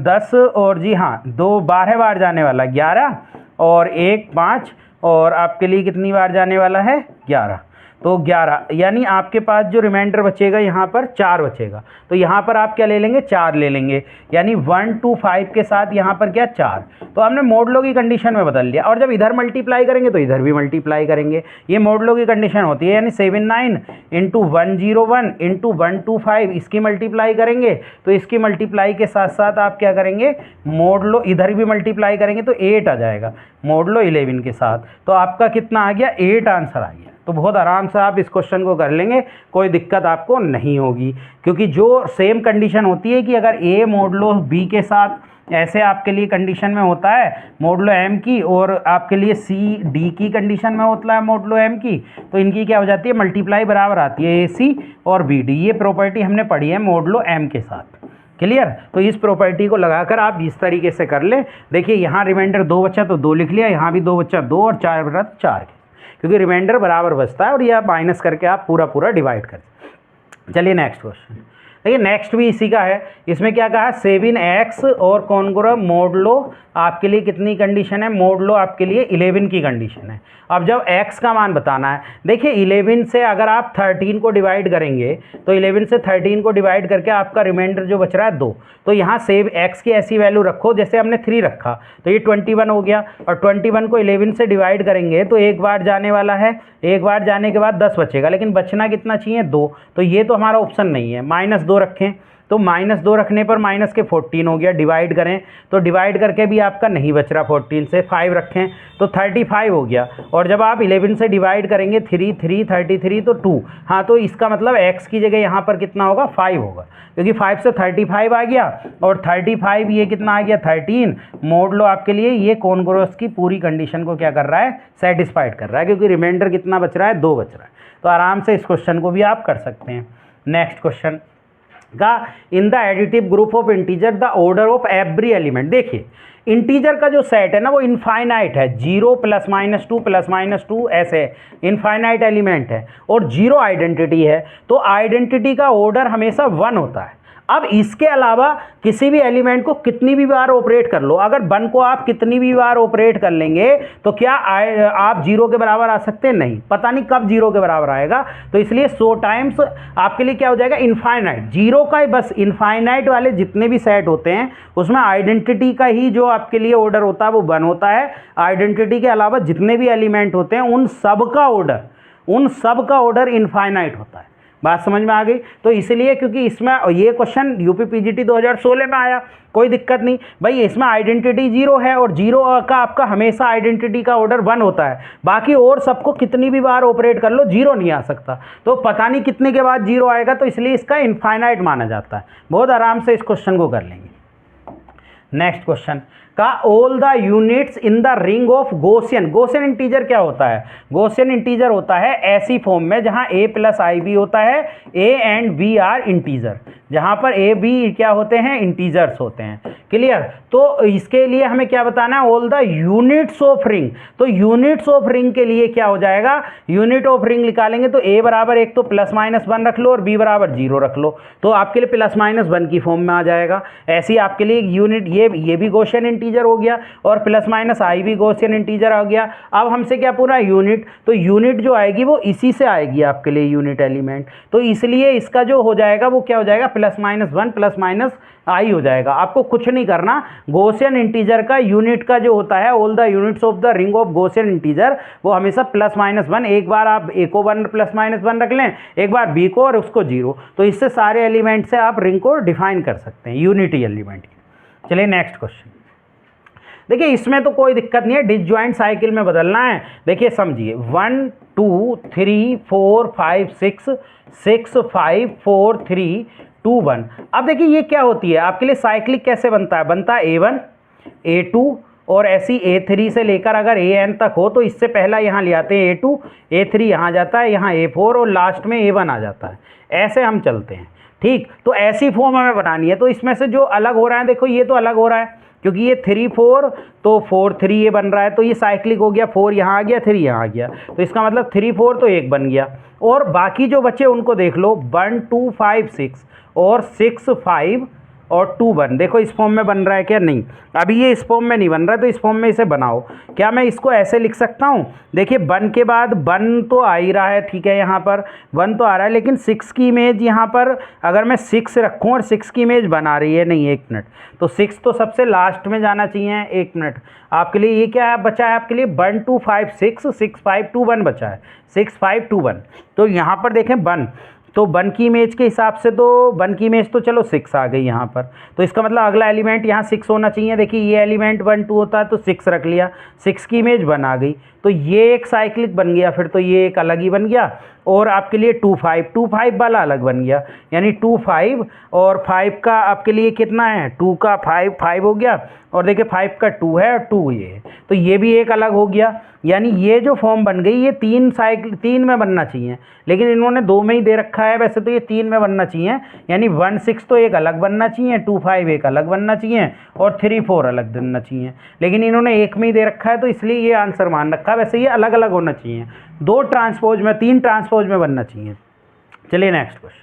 10, और जी हाँ 12 बार जाने वाला है, 11 और 1 5, और आपके लिए कितनी बार जाने वाला है 11, तो 11, यानी आपके पास जो रिमाइंडर बचेगा यहाँ पर 4 बचेगा, तो यहाँ पर आप क्या ले लेंगे 4 ले लेंगे, यानी 1 2 5 के साथ यहाँ पर क्या 4, तो हमने मोडुलो की कंडीशन में बदल लिया। और जब इधर मल्टीप्लाई करेंगे तो इधर भी मल्टीप्लाई करेंगे, ये मोडुलो की कंडीशन होती है, यानी 79 इंटू 101 इंटू 125 इसकी मल्टीप्लाई करेंगे, तो इसकी मल्टीप्लाई के साथ साथ आप क्या करेंगे, मोडुलो इधर भी मल्टीप्लाई करेंगे तो 8 आ जाएगा मोडुलो 11 के साथ, तो आपका कितना आ गया 8 आंसर आ गया। तो बहुत आराम से आप इस क्वेश्चन को कर लेंगे, कोई दिक्कत आपको नहीं होगी, क्योंकि जो सेम कंडीशन होती है कि अगर ए मोडुलो बी के साथ ऐसे आपके लिए कंडीशन में होता है मोडुलो एम की, और आपके लिए सी डी की कंडीशन में होता है मोडुलो एम की, तो इनकी क्या हो जाती है मल्टीप्लाई बराबर आती है ए सी और बी डी। ये प्रॉपर्टी हमने पढ़ी है मोडुलो एम के साथ, क्लियर। तो इस प्रॉपर्टी को लगाकर आप इस तरीके से कर लें। देखिए यहाँ रिमाइंडर 2 बचा तो 2 लिख लिया, यहाँ भी 2 बचा 2, और 4 बचा 4, क्योंकि रिमाइंडर बराबर बचता है, और ये आप माइनस करके आप पूरा पूरा डिवाइड कर। चलिए नेक्स्ट क्वेश्चन देखिए, नेक्स्ट भी इसी का है। इसमें क्या कहा, 7x और कॉन्ग्रुएंट मोडुलो आपके लिए कितनी कंडीशन है, मोडुलो आपके लिए 11 की कंडीशन है। अब जब x का मान बताना है, देखिए 11 से अगर आप 13 को डिवाइड करेंगे तो 11 से 13 को डिवाइड करके आपका रिमाइंडर जो बच रहा है 2, तो यहाँ सेव x की ऐसी वैल्यू रखो जैसे हमने 3 रखा, तो ये 21 हो गया, और 21 को 11 से डिवाइड करेंगे तो 1 बार जाने वाला है, 1 बार जाने के बाद 10 बचेगा, लेकिन बचना कितना चाहिए 2, तो ये तो हमारा ऑप्शन नहीं है, -2 रखें, तो -2 रखने पर माइनस के 14 हो गया, डिवाइड करें तो डिवाइड करके भी आपका नहीं बच रहा 14 से, 5 रखें तो 35 हो गया, और जब आप 11 से डिवाइड करेंगे 3 3 33 तो 2, हाँ तो इसका मतलब x की जगह यहाँ पर कितना होगा 5 होगा, क्योंकि 5 से 35 आ गया, और 35 ये कितना आ गया 13, मोडुलो आपके लिए ये कॉन्ग्रुएंस की पूरी कंडीशन को क्या कर रहा है, सेटिस्फाइड कर रहा है, क्योंकि रिमाइंडर कितना बच रहा है 2 बच रहा है। तो आराम से इस क्वेश्चन को भी आप कर सकते हैं। नेक्स्ट क्वेश्चन का, in the additive group of integer the order of every element. देखिए इंटीजर का जो सेट है ना वो इनफाइनाइट है, 0 +-2 +-2 ऐसे इनफाइनाइट एलिमेंट है, और 0 आइडेंटिटी है, तो आइडेंटिटी का ऑर्डर हमेशा 1 होता है। अब इसके अलावा किसी भी एलिमेंट को कितनी भी बार ऑपरेट कर लो, अगर 1 को आप कितनी भी बार ऑपरेट कर लेंगे तो क्या आप 0 के बराबर आ सकते हैं, नहीं, पता नहीं कब 0 के बराबर आएगा, तो इसलिए 100 टाइम्स आपके लिए क्या हो जाएगा इनफाइनाइट, 0 का बस इनफाइनाइट वाले जितने भी सेट होते हैं उसमें आइडेंटिटी का ही जो आपके लिए ऑर्डर होता है वो 1 होता है। आइडेंटिटी के अलावा जितने भी एलिमेंट होते हैं उन सब का ऑर्डर इनफाइनाइट होता है। बात समझ में आ गई। तो इसलिए क्योंकि इसमें ये क्वेश्चन यूपी पीजीटी 2016 में आया, कोई दिक्कत नहीं भाई, इसमें आइडेंटिटी 0 है और 0 का आपका हमेशा आइडेंटिटी का ऑर्डर 1 होता है, बाकी और सबको कितनी भी बार ऑपरेट कर लो 0 नहीं आ सकता, तो पता नहीं कितने के बाद 0 आएगा, तो इसलिए इसका इनफाइनाइट माना जाता है। बहुत आराम से इस क्वेश्चन को कर लेंगे। नेक्स्ट क्वेश्चन का all the units in the ring of Gaussian. Gaussian integer क्या होता है? गॉसियन इंटीजर होता है ऐसी फॉर्म में जहां a प्लस आई बी होता है, a and b are integer, जहां पर a b क्या होते हैं? इंटीजर्स होते हैं। क्लियर? तो इसके लिए हमें क्या बताना है? All the units of ring. तो यूनिट्स ऑफ रिंग के लिए क्या हो जाएगा? यूनिट ऑफ रिंग निकालेंगे तो a बराबर एक तो प्लस माइनस 1 रख लो और b बराबर 0 रख लो, तो आपके लिए प्लस माइनस 1 की फॉर्म में आ जाएगा। ऐसी आपके लिए यूनिट ये भी गॉसियन इंटीजर हो गया और प्लस माइनस आई भी गॉसियन इंटीजर आ गया। अब हमसे क्या पूरा यूनिट, तो यूनिट जो आएगी वो इसी से आएगी आपके लिए यूनिट एलिमेंट, तो इसलिए इसका जो हो जाएगा वो क्या हो जाएगा? प्लस माइनस 1 प्लस माइनस आई हो जाएगा। आपको कुछ नहीं करना, गॉसियन इंटीजर का यूनिट का जो होता है all the units of the ring of Gaussian integer वो हमेशा प्लस माइनस 1, एक बार आप ए को 1 प्लस माइनस 1 रख लें, एक बार बी को और उसको 0, तो इससे सारे एलिमेंट से आप रिंग को डिफाइन कर सकते हैं यूनिटी एलिमेंट की। चलिए नेक्स्ट क्वेश्चन। देखिए इसमें तो कोई दिक्कत नहीं है, डिसजॉइंट साइकिल में बदलना है। देखिए समझिए 1 2 3 4 5 6 6 5 4 3 2 1। अब देखिए ये क्या होती है आपके लिए? साइक्लिक कैसे बनता है? बनता है A1 A2 और ऐसी A3 से लेकर अगर AN तक हो तो इससे पहला यहाँ ले आते हैं A2, A3 यहाँ जाता है, यहाँ A4 और लास्ट में A1 आ जाता है। ऐसे हम चलते हैं, ठीक? तो ऐसी फॉर्म हमें बनानी है। तो इसमें से जो अलग हो रहा है, देखो ये तो अलग हो रहा है क्योंकि ये 3 4 तो 4 3 ये बन रहा है, तो ये साइक्लिक हो गया। 4 यहाँ आ गया, 3 यहाँ आ गया, तो इसका मतलब 3 4 तो एक बन गया। और बाकी जो बचे उनको देख लो, 1 2 5 6 और 6 5 और 2 1। देखो इस फॉर्म में बन रहा है क्या? नहीं, अभी ये इस फॉर्म में नहीं बन रहा है, तो इस फॉर्म में इसे बनाओ। क्या मैं इसको ऐसे लिख सकता हूँ? देखिए 1 के बाद 1 तो आ ही रहा है, ठीक है, यहाँ पर 1 तो आ रहा है, लेकिन 6 की इमेज यहाँ पर अगर मैं 6 रखूँ और 6 की इमेज बना रही है, नहीं 1 मिनट, तो 6 तो सबसे लास्ट में जाना चाहिए। 1 मिनट, आपके लिए ये क्या बचा है? आपके लिए 1 2 5 6 6 5 2 1 बचा है, 6 5 2 1। तो यहाँ पर देखें 1, तो 1 की इमेज के हिसाब से तो 1 की इमेज तो चलो 6 आ गई यहाँ पर, तो इसका मतलब अगला एलिमेंट यहाँ 6 होना चाहिए। देखिए ये एलिमेंट 1 2 होता है तो 6 रख लिया, 6 की इमेज 1 आ गई, तो ये एक साइक्लिक बन गया, फिर तो ये एक अलग ही बन गया। और आपके लिए 2 5 वाला अलग बन गया, यानी 2 5 और 5 का आपके लिए कितना है? 2 का 5 हो गया, और देखिए 5 का 2 है और 2 ये है, तो ये भी एक अलग हो गया। यानी ये जो फॉर्म बन गई ये 3 में बनना चाहिए, लेकिन इन्होंने 2 में ही दे रखा है। वैसे तो ये 3 में बनना चाहिए, यानी 1 6 तो एक अलग बनना चाहिए, 2 5 एक अलग बनना चाहिए और 3 4 अलग बनना चाहिए, लेकिन इन्होंने एक में ही दे रखा है, तो इसलिए ये आंसर मान रखा है। वैसे ये अलग अलग होना चाहिए, 2 ट्रांसपोज में 3 ट्रांसपोज में बनना चाहिए। चलिए नेक्स्ट क्वेश्चन।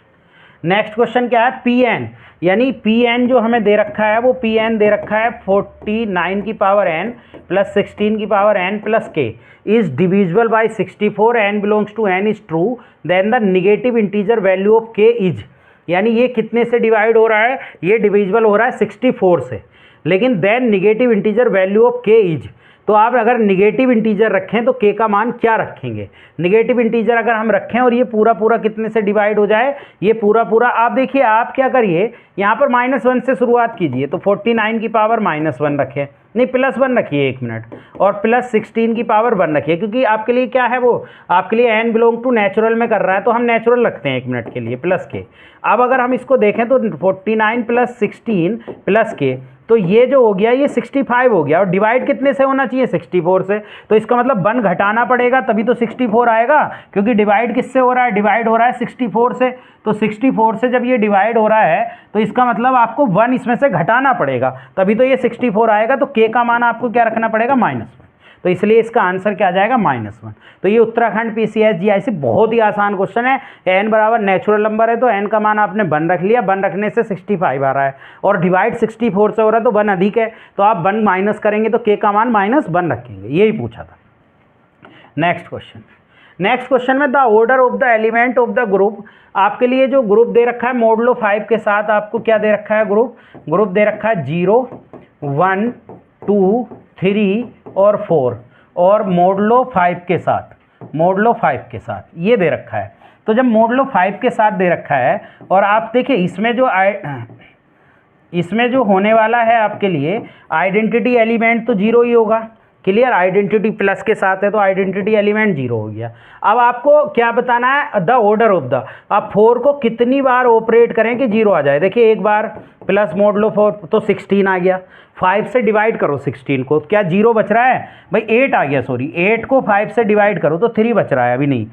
नेक्स्ट क्वेश्चन क्या है? Pn, यानी Pn जो हमें दे रखा है वो Pn दे रखा है 49 की पावर n प्लस 16 की power n plus k is divisible by 64, n belongs to n is true, then the negative integer value of k is. यानी ये कितने से डिवाइड हो रहा है? ये डिविजिबल हो रहा है 64 से, लेकिन then negative integer value of k is. तो आप अगर निगेटिव इंटीजर रखें तो k का मान क्या रखेंगे? निगेटिव इंटीजर अगर हम रखें और ये पूरा पूरा कितने से डिवाइड हो जाए? ये पूरा पूरा, आप देखिए आप क्या करिए, यहाँ पर -1 से शुरुआत कीजिए, तो 49 की पावर -1 रखें, नहीं +1 रखिए 1 मिनट, और प्लस 16 की पावर 1 रखिए, क्योंकि आपके लिए क्या है, वो आपके लिए n बिलोंग टू नेचुरल में कर रहा है, तो हम नेचुरल रखते हैं 1 मिनट के लिए प्लस के। अब अगर हम इसको देखें तो 49 प्लस 16 प्लस के, तो ये जो हो गया ये 65 हो गया, और डिवाइड कितने से होना चाहिए? 64 से, तो इसका मतलब 1 घटाना पड़ेगा तभी तो 64 आएगा, क्योंकि डिवाइड किससे हो रहा है? डिवाइड हो रहा है 64 से, तो 64 से जब ये डिवाइड हो रहा है तो इसका मतलब आपको 1 इसमें से घटाना पड़ेगा, तभी तो ये 64 आएगा। तो k का मान आपको क्या रखना पड़ेगा? -1, तो इसलिए इसका आंसर क्या आ जाएगा? -1। तो ये उत्तराखंड PCS GIC बहुत ही आसान क्वेश्चन है। n बराबर नेचुरल नंबर है तो n का मान आपने 1 रख लिया, 1 रखने से 65 आ रहा है, और डिवाइड 64 से हो रहा है तो 1 अधिक है, तो आप 1 माइनस करेंगे तो k का मान -1 रखेंगे, यही पूछा था। Next question. नेक्स्ट क्वेश्चन में the order of the element of the group, आपके लिए जो ग्रुप दे रखा है मॉडुलो 5 के साथ, आपको क्या दे रखा है? ग्रुप दे रखा है 0 1 2 3 और 4, और मॉडुलो 5 के साथ, मॉडुलो 5 के साथ ये दे रखा है। तो जब मॉडुलो 5 के साथ दे रखा है, और आप देखिए इसमें जो होने वाला है आपके लिए आइडेंटिटी एलिमेंट तो 0 ही होगा, क्लियर। आइडेंटिटी प्लस के साथ है तो आइडेंटिटी एलिमेंट 0 हो गया। अब आपको क्या बताना है? द ऑर्डर ऑफ द, आप 4 को कितनी बार ऑपरेट करें कि 0 आ जाए? देखिए एक बार प्लस मॉडुलो 4 तो 16 आ गया, 5 से डिवाइड करो 16 को, क्या 0 बच रहा है भाई, 8 आ गया, सॉरी 8 को 5 से डिवाइड करो तो 3 बच रहा है, अभी नहीं।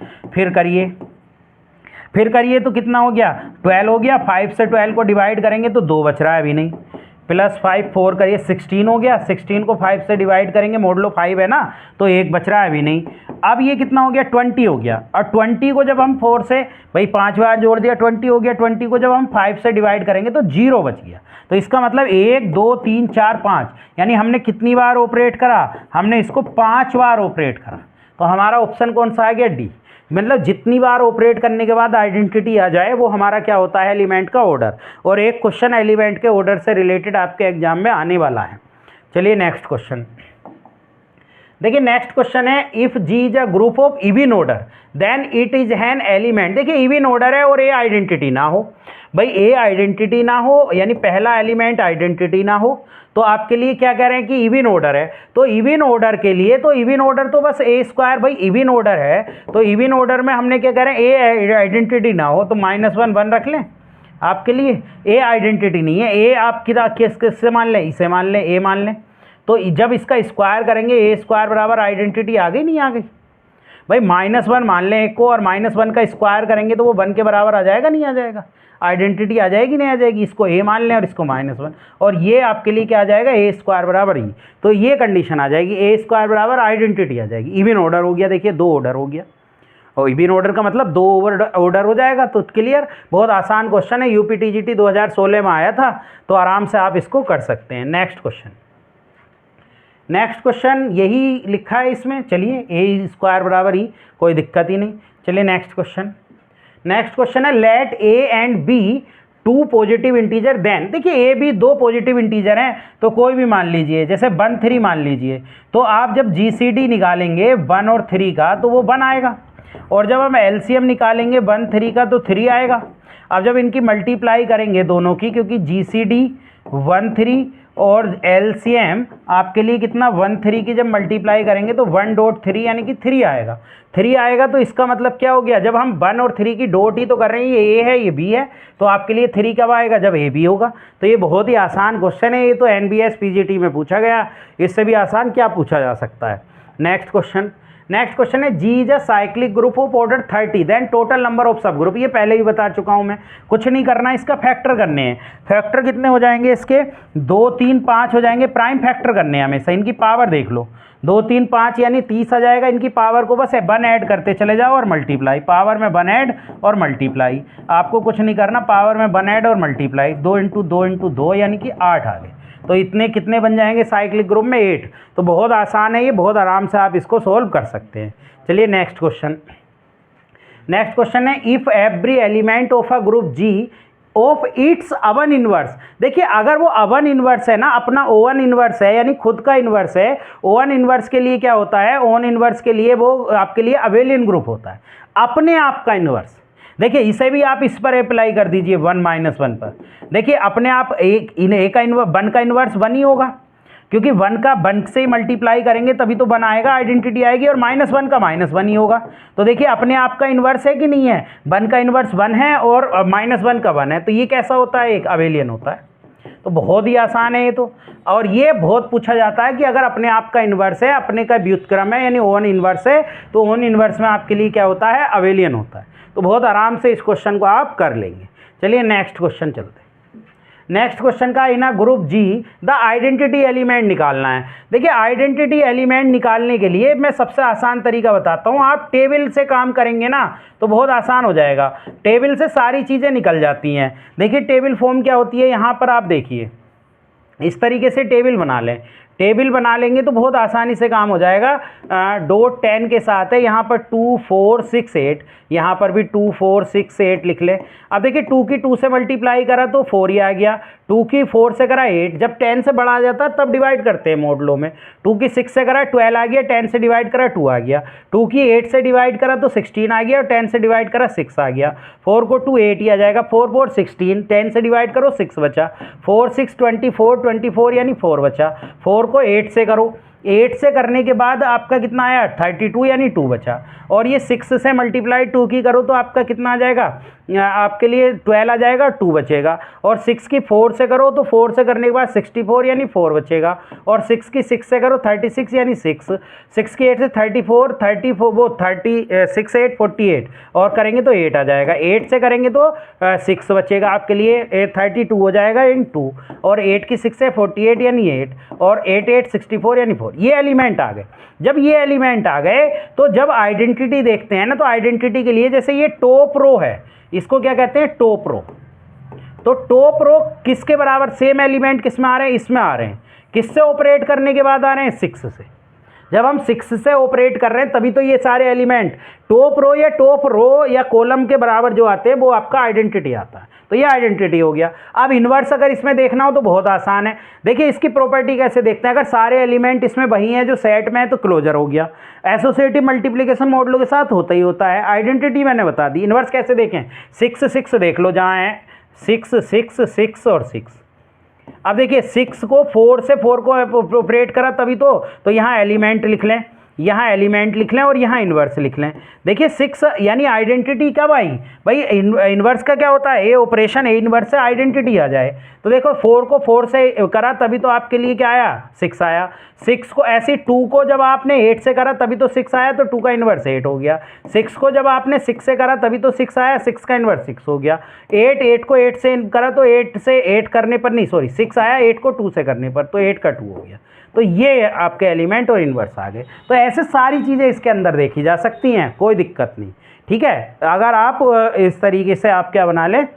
फिर करिए तो कितना हो गया, 12 हो गया। 5 से 12 को डिवाइड करेंगे तो 2 बच रहा है, अभी नहीं। प्लस 5 4 करिए, 16 हो गया। 16 को 5 से डिवाइड करेंगे, मोड लो 5 है ना, तो 1 बच रहा है, अभी नहीं। अब ये कितना हो गया, 20 हो गया। और 20 को जब हम 4 से भाई 5 बार जोड़ दिया, 20 हो गया। 20 को जब हम 5 से डिवाइड करेंगे तो 0 बच गया। तो इसका मतलब 1 2 3 4 5, यानी हमने कितनी बार ऑपरेट करा, हमने इसको 5 बार ऑपरेट करा। तो हमारा ऑप्शन कौन सा आ गया, डी। मतलब जितनी बार ऑपरेट करने के बाद आइडेंटिटी आ जाए वो हमारा क्या होता है, एलिमेंट का ऑर्डर। और एक क्वेश्चन एलिमेंट के ऑर्डर से रिलेटेड आपके एग्जाम में आने वाला है। चलिए नेक्स्ट क्वेश्चन देखिए। नेक्स्ट क्वेश्चन है, if G is a group of even order then it is an element. देखिए इवन ऑर्डर है और ए आइडेंटिटी ना हो, भाई ए आइडेंटिटी ना हो, यानी पहला एलिमेंट आइडेंटिटी ना हो, तो आपके लिए क्या कह रहे हैं कि इवन ऑर्डर है। तो इवन ऑर्डर के लिए, तो इवन ऑर्डर तो बस ए स्क्वायर, भाई इवन ऑर्डर है तो इवन ऑर्डर में हमने क्या कह रहे हैं, ए आइडेंटिटी ना हो, तो -1 1 रख लें आपके लिए। ए आइडेंटिटी नहीं है, ए आप किससे मान लें, इसे मान लें, ए मान लें। तो जब इसका स्क्वायर करेंगे, ए स्क्वायर बराबर आइडेंटिटी आ गई, नहीं आ गई भाई। -1 मान लें एक को, और -1 का स्क्वायर करेंगे तो वो 1 के बराबर आ जाएगा, नहीं आ जाएगा, आइडेंटिटी आ जाएगी, नहीं आ जाएगी। इसको ए मान लें और इसको -1, और ये आपके लिए क्या आ जाएगा, ए स्क्वायर बराबर ई। तो ये कंडीशन आ जाएगी, ए स्क्वायर बराबर आइडेंटिटी आ जाएगी। इवन ऑर्डर हो गया, देखिए 2 ऑर्डर हो गया, और इवन ऑर्डर का मतलब 2 ऑर्डर हो जाएगा। तो क्लियर, बहुत आसान क्वेश्चन है, यूपीटीजीटी 2016 में आया था, तो आराम से आप इसको कर सकते हैं। नेक्स्ट क्वेश्चन यही लिखा है इसमें। चलिए ए स्क्वायर बराबर ई, कोई दिक्कत ही नहीं। चलिए नेक्स्ट क्वेश्चन है, let A and B 2 positive integer then. देखिए ए बी 2 पॉजिटिव इंटीजर हैं, तो कोई भी मान लीजिए, जैसे 1 3 मान लीजिए, तो आप जब जीसीडी निकालेंगे 1 और 3 का तो वो 1 आएगा, और जब हम एलसीएम निकालेंगे 1 3 का तो 3 आएगा। अब जब इनकी मल्टीप्लाई करेंगे दोनों की, क्योंकि जीसीडी 1 3 और एलसीएम आपके लिए कितना 1 3 की जब मल्टीप्लाई करेंगे तो 1.3 यानी कि 3 आएगा। 3 आएगा तो इसका मतलब क्या हो गया, जब हम 1 और 3 की डॉट ही तो कर रहे हैं, ये ए है ये बी है, तो आपके लिए 3 कब आएगा, जब ए बी होगा। तो ये बहुत ही आसान क्वेश्चन है, ये तो एनबीएस पीजीटी में पूछा गया, इससे भी आसान क्या पूछा जा सकता है। नेक्स्ट क्वेश्चन है, G is a cyclic group of order 30 then total number of subgroup. ये पहले भी बता चुका हूं मैं, कुछ नहीं करना, इसका फैक्टर करने हैं। फैक्टर कितने हो जाएंगे इसके, 2 3 5 हो जाएंगे। प्राइम फैक्टर करने हैं हमेशा, इनकी पावर देख लो, 2 3 5 यानी 30 आ जाएगा। इनकी पावर को बस 1 ऐड करते चले जाओ और मल्टीप्लाई, पावर में 1 ऐड और मल्टीप्लाई, आपको कुछ नहीं करना, पावर में 1 ऐड और मल्टीप्लाई, 2 × 2 × 2 यानी कि 8 आ गए। तो इतने कितने बन जाएंगे साइक्लिक ग्रुप में, 8। तो बहुत आसान है ये, बहुत आराम से आप इसको सोल्व कर सकते हैं। चलिए नेक्स्ट क्वेश्चन है, if every element of a group G of its own inverse. देखिए अगर वो अवन इनवर्स है ना, अपना ओवन इनवर्स है, यानी खुद का इनवर्स है। ओवन इनवर्स के लिए क्या होता है, ओवन इनवर्स के लिए वो आपके लिए अबेलियन ग्रुप होता है, अपने आप का इनवर्स। देखिए इसे भी आप इस पर अप्लाई कर दीजिए 1 - 1 पर। देखिए अपने आप एक का इनवर्स 1 का इनवर्स 1 ही होगा, क्योंकि 1 का 1 से ही मल्टीप्लाई करेंगे तभी तो 1 आएगा, आइडेंटिटी आएगी, और -1 का -1 ही होगा। तो देखिए अपने आप का इनवर्स है कि नहीं है, 1 का इनवर्स 1 है और -1 का 1 है, तो ये कैसा होता है, एक अबेलियन होता है। तो बहुत ही आसान है ये तो। और ये बहुत पूछा जाता है कि अगर अपने आप का इनवर्स है, अपने का व्युत्क्रम है, यानी ओवन इनवर्स है, तो ओवन इनवर्स में आपके लिए क्या होता है, अबेलियन होता है। तो बहुत आराम से इस क्वेश्चन को आप कर लेंगे। चलिए नेक्स्ट क्वेश्चन चलते हैं। नेक्स्ट क्वेश्चन का in a group G the identity element निकालना है। देखिए आइडेंटिटी एलिमेंट निकालने के लिए मैं सबसे आसान तरीका बताता हूँ, आप टेबल से काम करेंगे ना तो बहुत आसान हो जाएगा। टेबल से सारी चीज़ें निकल जाती हैं। देखिए टेबल फॉर्म क्या होती है, यहाँ पर आप देखिए इस तरीके से टेबल बना लें। टेबल बना लेंगे तो बहुत आसानी से काम हो जाएगा। डॉट 10 के साथ है, यहाँ पर 2 4 6 8, यहाँ पर भी 2 4 6 8 लिख ले। अब देखिए 2 की 2 से मल्टीप्लाई करा तो 4 ही आ गया, 2 की 4 से करा 8, जब 10 से बड़ा आ जाता है तब डिवाइड करते हैं मोडलो में। 2 की 6 से करा 12 आ गया, 10 से डिवाइड करा 2 आ गया। 2 की 8 से डिवाइड करा तो 16 आ गया, और 10 से डिवाइड करा 6 आ गया। 4 को 2 8 ही आ जाएगा, 4 4 16, 10 से डिवाइड करो 6 बचा, 4 6 24 24 यानी 4 बचा। 4 को 8 से करो 8 से करने के बाद आपका कितना आया 32 यानी 2 बचा, और ये 6 से मल्टीप्लाई 2 की करो तो आपका कितना आ जाएगा, आपके लिए 12 आ जाएगा, 2 बचेगा। और 6 की 4 से करो तो 4 से करने के बाद 64 यानी 4 बचेगा, और 6 की 6 से करो 36 यानी 6, 6 की 8 से 34 वो 36 8 48 और करेंगे तो 8 आ जाएगा, 8 से करेंगे तो 6 बचेगा आपके लिए, 32 हो जाएगा इन 2, और 8 की 6 से 48 यानी 8, और 8 8 64 यानी 4। ये एलिमेंट आ गए। जब ये एलिमेंट आ गए तो जब आइडेंटिटी देखते हैं ना, तो आइडेंटिटी के लिए जैसे ये टॉप रो है, इसको क्या कहते हैं, टॉप रो। तो टॉप रो किसके बराबर, सेम एलिमेंट किस में आ रहे हैं, इसमें आ रहे हैं। किससे ऑपरेट करने के बाद आ रहे हैं, 6 से। जब हम 6 से ऑपरेट कर रहे हैं तभी तो ये सारे एलिमेंट टॉप रो या टॉप रो या कॉलम के बराबर जो आते हैं वो आपका आइडेंटिटी आता है। तो ये आइडेंटिटी हो गया। अब इन्वर्स अगर इसमें देखना हो तो बहुत आसान है। देखिए इसकी प्रॉपर्टी कैसे देखते हैं, अगर सारे एलिमेंट इसमें वही हैं जो सेट में है तो क्लोजर हो गया। एसोसिएटिव मल्टीप्लिकेशन मॉडलों के साथ होता ही होता है। आइडेंटिटी मैंने बता दी। इन्वर्स कैसे देखें, 6 6 देख लो, जहाँ है 6 6 6 और 6। अब देखिए 6 को 4 से 4 को ऑपरेट करा तभी तो यहाँ एलिमेंट लिख लें, यहाँ एलिमेंट लिख लें और यहाँ इन्वर्स लिख लें। देखिए 6 यानी आइडेंटिटी कब आई भाई, इन्वर्स का क्या होता है, ए ऑपरेशन ए इन्वर्स से आइडेंटिटी आ जाए। तो देखो 4 को 4 से करा तभी तो आपके लिए क्या आया, 6 आया। 6 को ऐसे 2 को जब आपने 8 से करा तभी तो 6 आया, तो 2 का इन्वर्स 8 हो गया। 6 को जब आपने 6 से करा तभी तो 6 आया, 6 का इन्वर्स 6 हो गया। 8 को 8 से करा तो 8 से 8 करने पर नहीं, सॉरी 6 आया, 8 को 2 से करने पर तो 8 का 2 हो गया। तो ये आपके एलिमेंट और इन्वर्स आ गए। तो ऐसे सारी चीज़ें इसके अंदर देखी जा सकती हैं, कोई दिक्कत नहीं। ठीक है, अगर आप इस तरीके से आप क्या बना लें,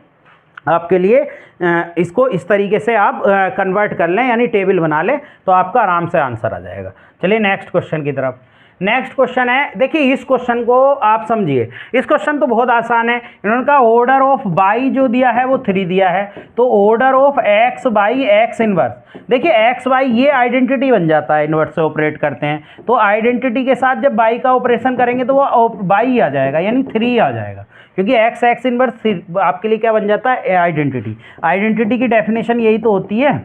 आपके लिए इसको इस तरीके से आप कन्वर्ट कर लें, यानी टेबल बना लें, तो आपका आराम से आंसर आ जाएगा। चलिए नेक्स्ट क्वेश्चन की तरफ। नेक्स्ट क्वेश्चन है, देखिए इस क्वेश्चन को आप समझिए। इस क्वेश्चन तो बहुत आसान है। इन्होंने कहा ऑर्डर ऑफ बाई जो दिया है वो 3 दिया है, तो order of x by x inverse. देखिए एक्स बाई ये आइडेंटिटी बन जाता है, इन्वर्स से ऑपरेट करते हैं तो आइडेंटिटी के साथ जब बाई का ऑपरेशन करेंगे तो वो बाई आ जाएगा, यानी 3 आ जाएगा, क्योंकि एक्स एक्स इनवर्स आपके लिए क्या बन जाता है, आइडेंटिटी। आइडेंटिटी की डेफिनेशन यही तो होती है,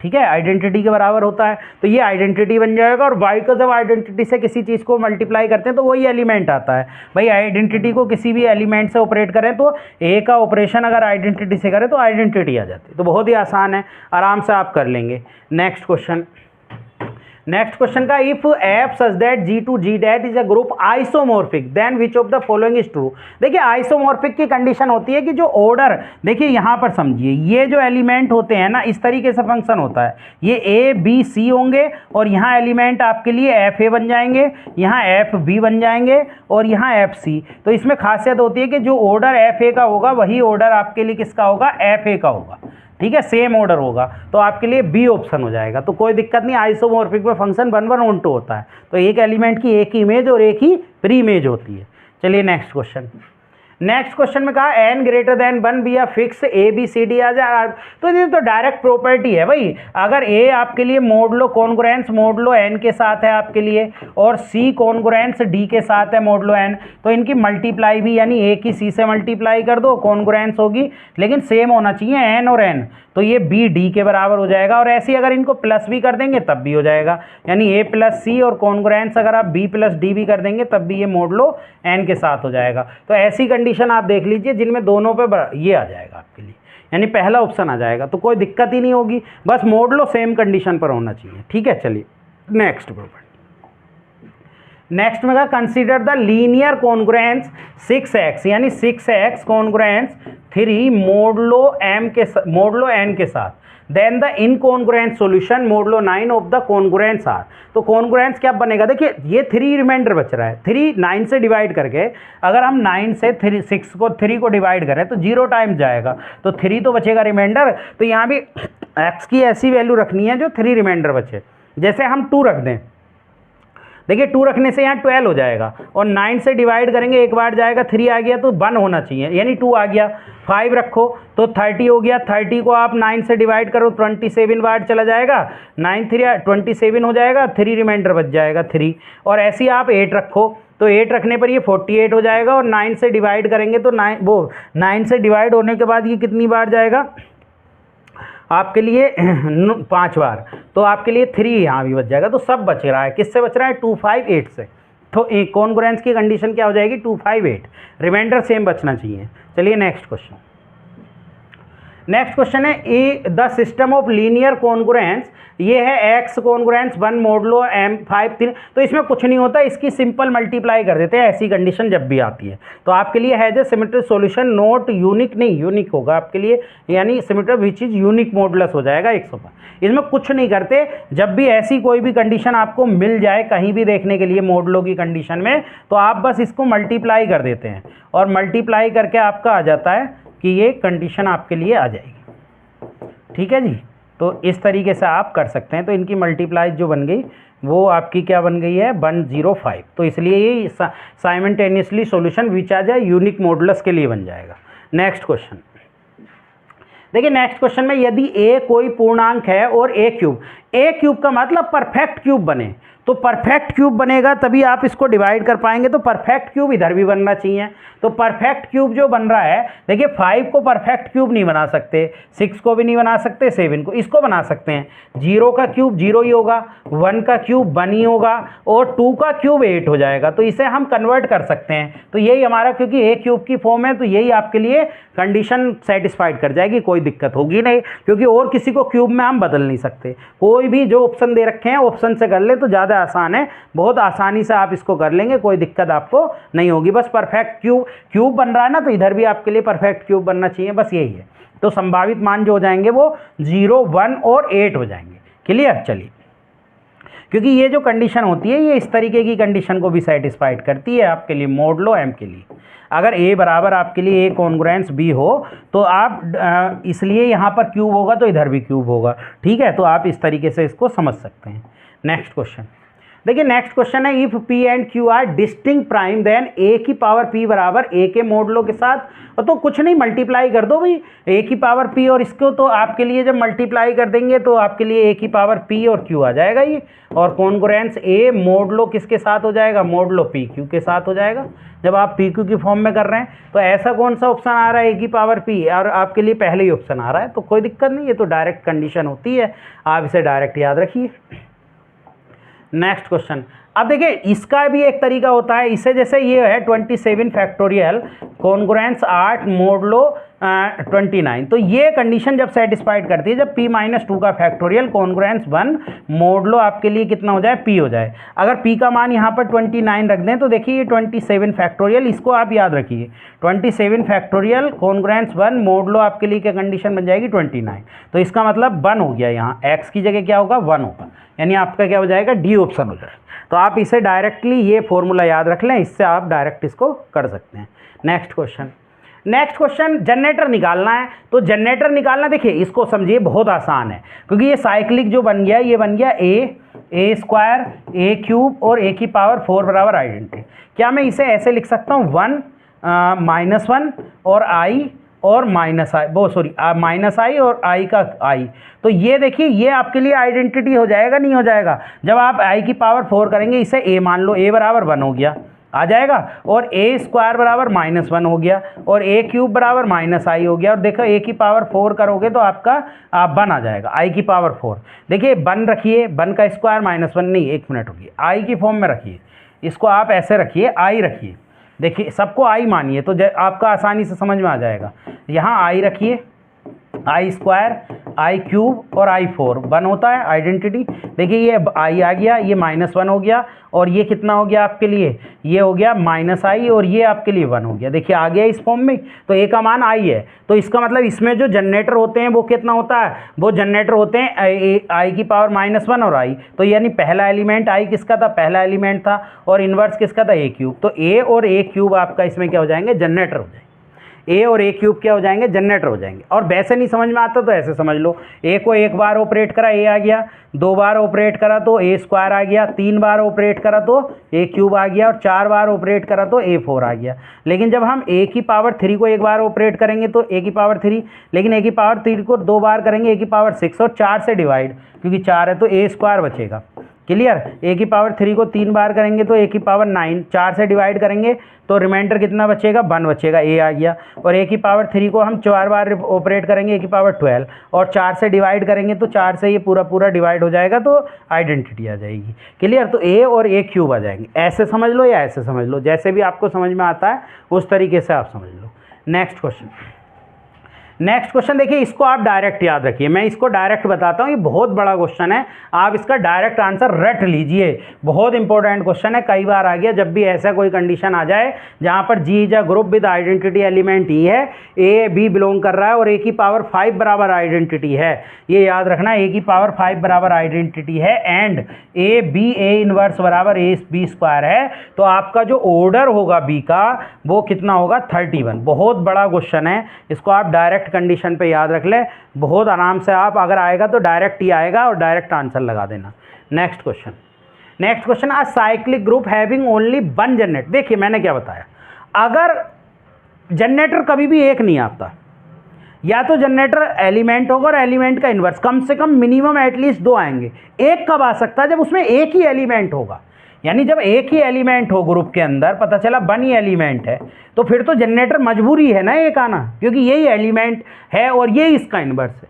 ठीक है, आइडेंटिटी के बराबर होता है। तो ये आइडेंटिटी बन जाएगा, और वाई को जब आइडेंटिटी से किसी चीज़ को मल्टीप्लाई करते हैं तो वही एलिमेंट आता है। भाई आइडेंटिटी को किसी भी एलिमेंट से ऑपरेट करें तो ए का ऑपरेशन अगर आइडेंटिटी से करें तो आइडेंटिटी आ जाती है। तो बहुत ही आसान है, आराम से आप कर लेंगे। नेक्स्ट क्वेश्चन, नेक्स्ट क्वेश्चन का, if F such that G to G that is a group isomorphic then which of the following is true. देखिए आइसोमॉर्फिक की कंडीशन होती है कि जो ऑर्डर, देखिए यहाँ पर समझिए, ये जो एलिमेंट होते हैं ना इस तरीके से फंक्शन होता है, ये ए बी सी होंगे और यहाँ एलिमेंट आपके लिए एफ ए बन जाएंगे, यहाँ एफ बी बन जाएंगे और यहाँ एफ सी। तो इसमें खासियत होती है कि जो ऑर्डर एफ ए का होगा वही ऑर्डर आपके लिए किसका होगा, एफ ए का होगा। ठीक है, सेम ऑर्डर होगा, तो आपके लिए बी ऑप्शन हो जाएगा। तो कोई दिक्कत नहीं, आइसोमॉर्फिक में फंक्शन 1 1 ऑन 2 होता है, तो एक एलिमेंट की एक ही इमेज और एक ही प्री इमेज होती है। चलिए नेक्स्ट क्वेश्चन। नेक्स्ट क्वेश्चन में कहा n greater than 1 B fix A B C D आ जाए। तो ये तो डायरेक्ट प्रॉपर्टी है भाई, अगर a आपके लिए मोडलो कॉन्ग्रुएंस मोडलो n के साथ है आपके लिए, और c कॉन्ग्रुएंस d के साथ है मोडलो n, तो इनकी मल्टीप्लाई भी, यानी a की c से मल्टीप्लाई कर दो, कॉन्ग्रुएंस होगी, लेकिन सेम होना चाहिए n और n, तो ये b d के बराबर हो जाएगा। और ऐसे ही अगर इनको प्लस भी कर देंगे तब भी हो जाएगा, यानी a प्लस सी और कॉन्ग्रुएंस अगर आप b प्लस डी भी कर देंगे तब भी ये मोडलो n के साथ हो जाएगा। तो ऐसी कंडीशन आप देख लीजिए जिनमें दोनों पे ये आ जाएगा आपके लिए, यानी पहला ऑप्शन आ जाएगा, तो कोई दिक्कत ही नहीं होगी, बस मोडलो सेम कंडीशन पर होना चाहिए। ठीक है, चलिए नेक्स्ट प्रॉपर्टी। नेक्स्ट में consider the linear congruence 6x, यानी 6x कॉन्ग्रुएंस 3 मोडलो n के साथ, देन द इनकॉन्ग्रुएंस सॉल्यूशन मोडलो 9 ऑफ द कॉन्ग्रुएंस आर। तो कॉन्ग्रुएंस क्या बनेगा, देखिए ये 3 रिमाइंडर बच रहा है, 3 9 से डिवाइड करके, अगर हम 9 से 3 को डिवाइड करें तो 0 टाइम जाएगा, तो 3 तो बचेगा रिमाइंडर। तो यहाँ भी x की ऐसी वैल्यू रखनी है जो 3 रिमाइंडर बचे, जैसे हम 2 रख दें, देखिए 2 रखने से यहाँ 12 हो जाएगा, और 9 से डिवाइड करेंगे एक बार जाएगा, 3 आ गया तो 1 होना चाहिए, यानी 2 आ गया। 5 रखो तो 30 हो गया, 30 को आप 9 से डिवाइड करो 27 बार चला जाएगा, 9 3 27 हो जाएगा, 3 रिमाइंडर बच जाएगा 3। और ऐसे ही आप 8 रखो तो 8 रखने पर ये 48 हो जाएगा, और 9 से डिवाइड करेंगे तो 9 से डिवाइड होने के बाद ये कितनी बार जाएगा, आपके लिए 5 बार, तो आपके लिए 3 यहाँ भी बच जाएगा। तो सब बच रहा है, किससे बच रहा है? 2 5 8 से। तो कॉन्ग्रुएंस की कंडीशन क्या हो जाएगी? 2 5 8, रिमाइंडर सेम बचना चाहिए। चलिए नेक्स्ट क्वेश्चन। नेक्स्ट क्वेश्चन है A the system of linear congruence, ये है एक्स कॉन्ग्रुएंस 1 मोडलो एम 5 3। तो इसमें कुछ नहीं होता, इसकी सिंपल मल्टीप्लाई कर देते हैं, ऐसी कंडीशन जब भी आती है। तो आपके लिए है जो सिमेट्रिक सॉल्यूशन नोट यूनिक, नहीं यूनिक होगा आपके लिए, यानी symmetric which is unique modulus हो जाएगा 105। इसमें कुछ नहीं करते, जब भी ऐसी कोई भी कंडीशन आपको मिल जाए कहीं भी देखने के लिए मॉडुलो की कंडीशन में, तो आप बस इसको मल्टीप्लाई कर देते हैं और मल्टीप्लाई करके आपका आ जाता है कि ये कंडीशन आपके लिए आ जाएगी। ठीक है जी, तो इस तरीके से आप कर सकते हैं। तो इनकी मल्टीप्लाई जो बन गई वो आपकी क्या बन गई है? 105। तो इसलिए ये साइमल्टेनियसली सॉल्यूशन विच आ जाए यूनिक मॉडुलस के लिए बन जाएगा। नेक्स्ट क्वेश्चन देखिए, नेक्स्ट क्वेश्चन में यदि a कोई पूर्णांक है और a क्यूब का मतलब परफेक्ट क्यूब बने, तो परफेक्ट क्यूब बनेगा तभी आप इसको डिवाइड कर पाएंगे। तो परफेक्ट क्यूब इधर भी बनना चाहिए। तो परफेक्ट क्यूब जो बन रहा है, देखिए 5 को परफेक्ट क्यूब नहीं बना सकते, 6 को भी नहीं बना सकते, 7 को, इसको बना सकते हैं। 0 का क्यूब 0 ही होगा, 1 का क्यूब 1 ही होगा और 2 का क्यूब 8 हो जाएगा। तो इसे हम कन्वर्ट कर सकते हैं। तो यही हमारा, क्योंकि a क्यूब की फॉर्म है, तो यही आपके लिए कंडीशन सेटिस्फाइड कर जाएगी, कोई दिक्कत होगी नहीं, क्योंकि और किसी को क्यूब में हम बदल नहीं सकते। कोई भी जो ऑप्शन दे रखे हैं ऑप्शन से कर ले तो ज़्यादा आसान है, बहुत आसानी से आप इसको कर लेंगे, कोई दिक्कत आपको नहीं होगी। बस परफेक्ट क्यूब बन रहा है ना, तो इधर भी आपके लिए परफेक्ट क्यूब बनना चाहिए, बस यही है। तो संभावित मान जो हो जाएंगे वो 0 1 और 8 हो जाएंगे। क्लियर? चलिए, क्योंकि ये जो कंडीशन होती है ये इस तरीके की कंडीशन को भी सेटिस्फाइड करती है आपके लिए मॉडुलो m के लिए। अगर a बराबर आपके लिए a कॉन्ग्रुएंस b हो तो आप इसलिए यहाँ पर क्यूब होगा तो इधर भी क्यूब होगा। ठीक है, तो आप इस तरीके से इसको समझ सकते हैं। नेक्स्ट क्वेश्चन देखिए, नेक्स्ट क्वेश्चन है if p and q are distinct prime then a की पावर p बराबर a के मॉडुलो के साथ। तो कुछ नहीं, मल्टीप्लाई कर दो भाई a की पावर p और इसको, तो आपके लिए जब मल्टीप्लाई कर देंगे तो आपके लिए a की पावर p और q आ जाएगा ये। और कॉन्ग्रुएंस a मॉडुलो किसके साथ हो जाएगा? मॉडुलो p q के साथ हो जाएगा। जब आप p q की फॉर्म में कर रहे हैं तो ऐसा कौन सा ऑप्शन आ रहा है a की पावर p, और आपके लिए पहले ही ऑप्शन आ रहा है, तो कोई दिक्कत नहीं, ये तो डायरेक्ट कंडीशन होती है, आप इसे डायरेक्ट याद रखिए। नेक्स्ट क्वेश्चन, अब देखिए इसका भी एक तरीका होता है, इसे जैसे ये है 27 फैक्टोरियल कॉन्ग्रुएंस 8 मॉडुलो 29। तो ये कंडीशन जब सेटिस्फाइड करती है जब p माइनस 2 का फैक्टोरियल कॉन्ग्रुएंस 1 मॉडुलो आपके लिए कितना हो जाए? p हो जाए। अगर p का मान यहाँ पर 29 रख दें तो देखिए ये 27 फैक्टोरियल, इसको आप याद रखिए, 27 फैक्टोरियल कॉन्ग्रुएंस 1 मॉडुलो आपके लिए क्या कंडीशन बन जाएगी? 29। तो इसका मतलब 1 हो गया, यहाँ x की जगह क्या होगा? 1 होगा, यानी आपका क्या हो जाएगा? डी ऑप्शन हो जाएगा। तो आप इसे डायरेक्टली ये फॉर्मूला याद रख लें, इससे आप डायरेक्ट इसको कर सकते हैं। नेक्स्ट क्वेश्चन जनरेटर निकालना है। तो जनरेटर निकालना, देखिए इसको समझिए, बहुत आसान है, क्योंकि ये साइक्लिक जो बन गया ये बन गया a स्क्वायर a क्यूब और a की पावर 4 बराबर आइडेंटिटी। क्या मैं इसे ऐसे लिख सकता हूँ 1 -1 और i और माइनस आई और i का i। तो ये देखिए ये आपके लिए आइडेंटिटी हो जाएगा, नहीं हो जाएगा? जब आप i की पावर 4 करेंगे, इसे a मान लो, a बराबर 1 हो गया, आ जाएगा, और a स्क्वायर बराबर -1 हो गया, और a क्यूब बराबर -i हो गया, और देखो a की पावर 4 करोगे तो आपका 1 आ जाएगा, i की पावर 4। देखिए 1 रखिए, 1 का स्क्वायर -1 नहीं, 1 मिनट होगी, i की फॉर्म में रखिए, इसको आप ऐसे रखिए, i रखिए, देखिए सबको i मानिए तो आपका आसानी से समझ में आ जाएगा। यहाँ i रखिए, आई स्क्वायर, आई क्यूब और आई 4 1 होता है आइडेंटिटी। देखिए ये आई आ गया, ये -1 हो गया, और ये कितना हो गया आपके लिए? ये हो गया -i, और ये आपके लिए 1 हो गया। देखिए आ गया इस फॉर्म में, तो a का मान i है। तो इसका मतलब इसमें जो जनरेटर होते हैं वो कितना होता है? वो जनरेटर होते हैं i की पावर -1 और i। तो यानी पहला एलिमेंट i किसका था? पहला एलिमेंट था, और इन्वर्स किसका था? a cube. तो a और a क्यूब आपका इसमें क्या हो जाएंगे? जनरेटर हो जाएंगे। a और a क्यूब क्या हो जाएंगे? जनरेटर हो जाएंगे। और वैसे नहीं समझ में आता तो ऐसे समझ लो, a को एक बार ऑपरेट करा a आ गया, 2 बार ऑपरेट करा तो a स्क्वायर आ गया, 3 बार ऑपरेट करा तो a क्यूब आ गया, और 4 बार ऑपरेट करा तो a 4 आ गया। लेकिन जब हम a की पावर 3 को एक बार ऑपरेट करेंगे तो a की पावर 3, लेकिन a की पावर 3 को 2 बार करेंगे a की पावर 6, और 4 से डिवाइड, क्योंकि 4 है तो a स्क्वायर बचेगा। क्लियर। a की पावर 3 को 3 बार करेंगे तो a की पावर 9, 4 से डिवाइड करेंगे तो रिमाइंडर कितना बचेगा, 1 बचेगा, a आ गया। और a की पावर 3 को हम 4 बार ऑपरेट करेंगे, a की पावर 12, और 4 से डिवाइड करेंगे तो 4 से ये पूरा पूरा डिवाइड हो जाएगा तो आइडेंटिटी आ जाएगी। क्लियर। तो a और a क्यूब आ जाएंगे। ऐसे समझ लो या ऐसे समझ लो, जैसे भी आपको समझ में आता है उस तरीके से आप समझ लो। नेक्स्ट क्वेश्चन देखिए, इसको आप डायरेक्ट याद रखिए, मैं इसको डायरेक्ट बताता हूँ, ये बहुत बड़ा क्वेश्चन है, आप इसका डायरेक्ट आंसर रट लीजिए। बहुत इंपॉर्टेंट क्वेश्चन है, कई बार आ गया। जब भी ऐसा कोई कंडीशन आ जाए जहाँ पर G is a group with identity element E है, ए बी बिलोंग कर रहा है और ए की पावर 5 बराबर आइडेंटिटी है, ये याद रखना, ए की पावर 5 बराबर आइडेंटिटी है, and A B A inverse बराबर ए बी स्क्वायर है, तो आपका जो ऑर्डर होगा बी का वो कितना होगा, 31। बहुत बड़ा क्वेश्चन है, इसको आप डायरेक्ट कंडीशन पे याद रख ले, बहुत आराम से आप, अगर आएगा तो डायरेक्ट ही आएगा और डायरेक्ट आंसर लगा देना। नेक्स्ट क्वेश्चन, अ cyclic group having only 1 generator. देखिए मैंने क्या बताया, अगर जनरेटर कभी भी एक नहीं आता, या तो जनरेटर एलिमेंट होगा और एलिमेंट का इन्वर्स, कम से कम मिनिमम एटलीस्ट 2 आएंगे। एक कब आ सकता है, जब उसमें एक ही एलिमेंट होगा, यानी जब एक ही एलिमेंट हो ग्रुप के अंदर, पता चला 1 ही एलिमेंट है, तो फिर तो जनरेटर मजबूरी है ना एक आना, क्योंकि यही एलिमेंट है और ये इसका इन्वर्स है।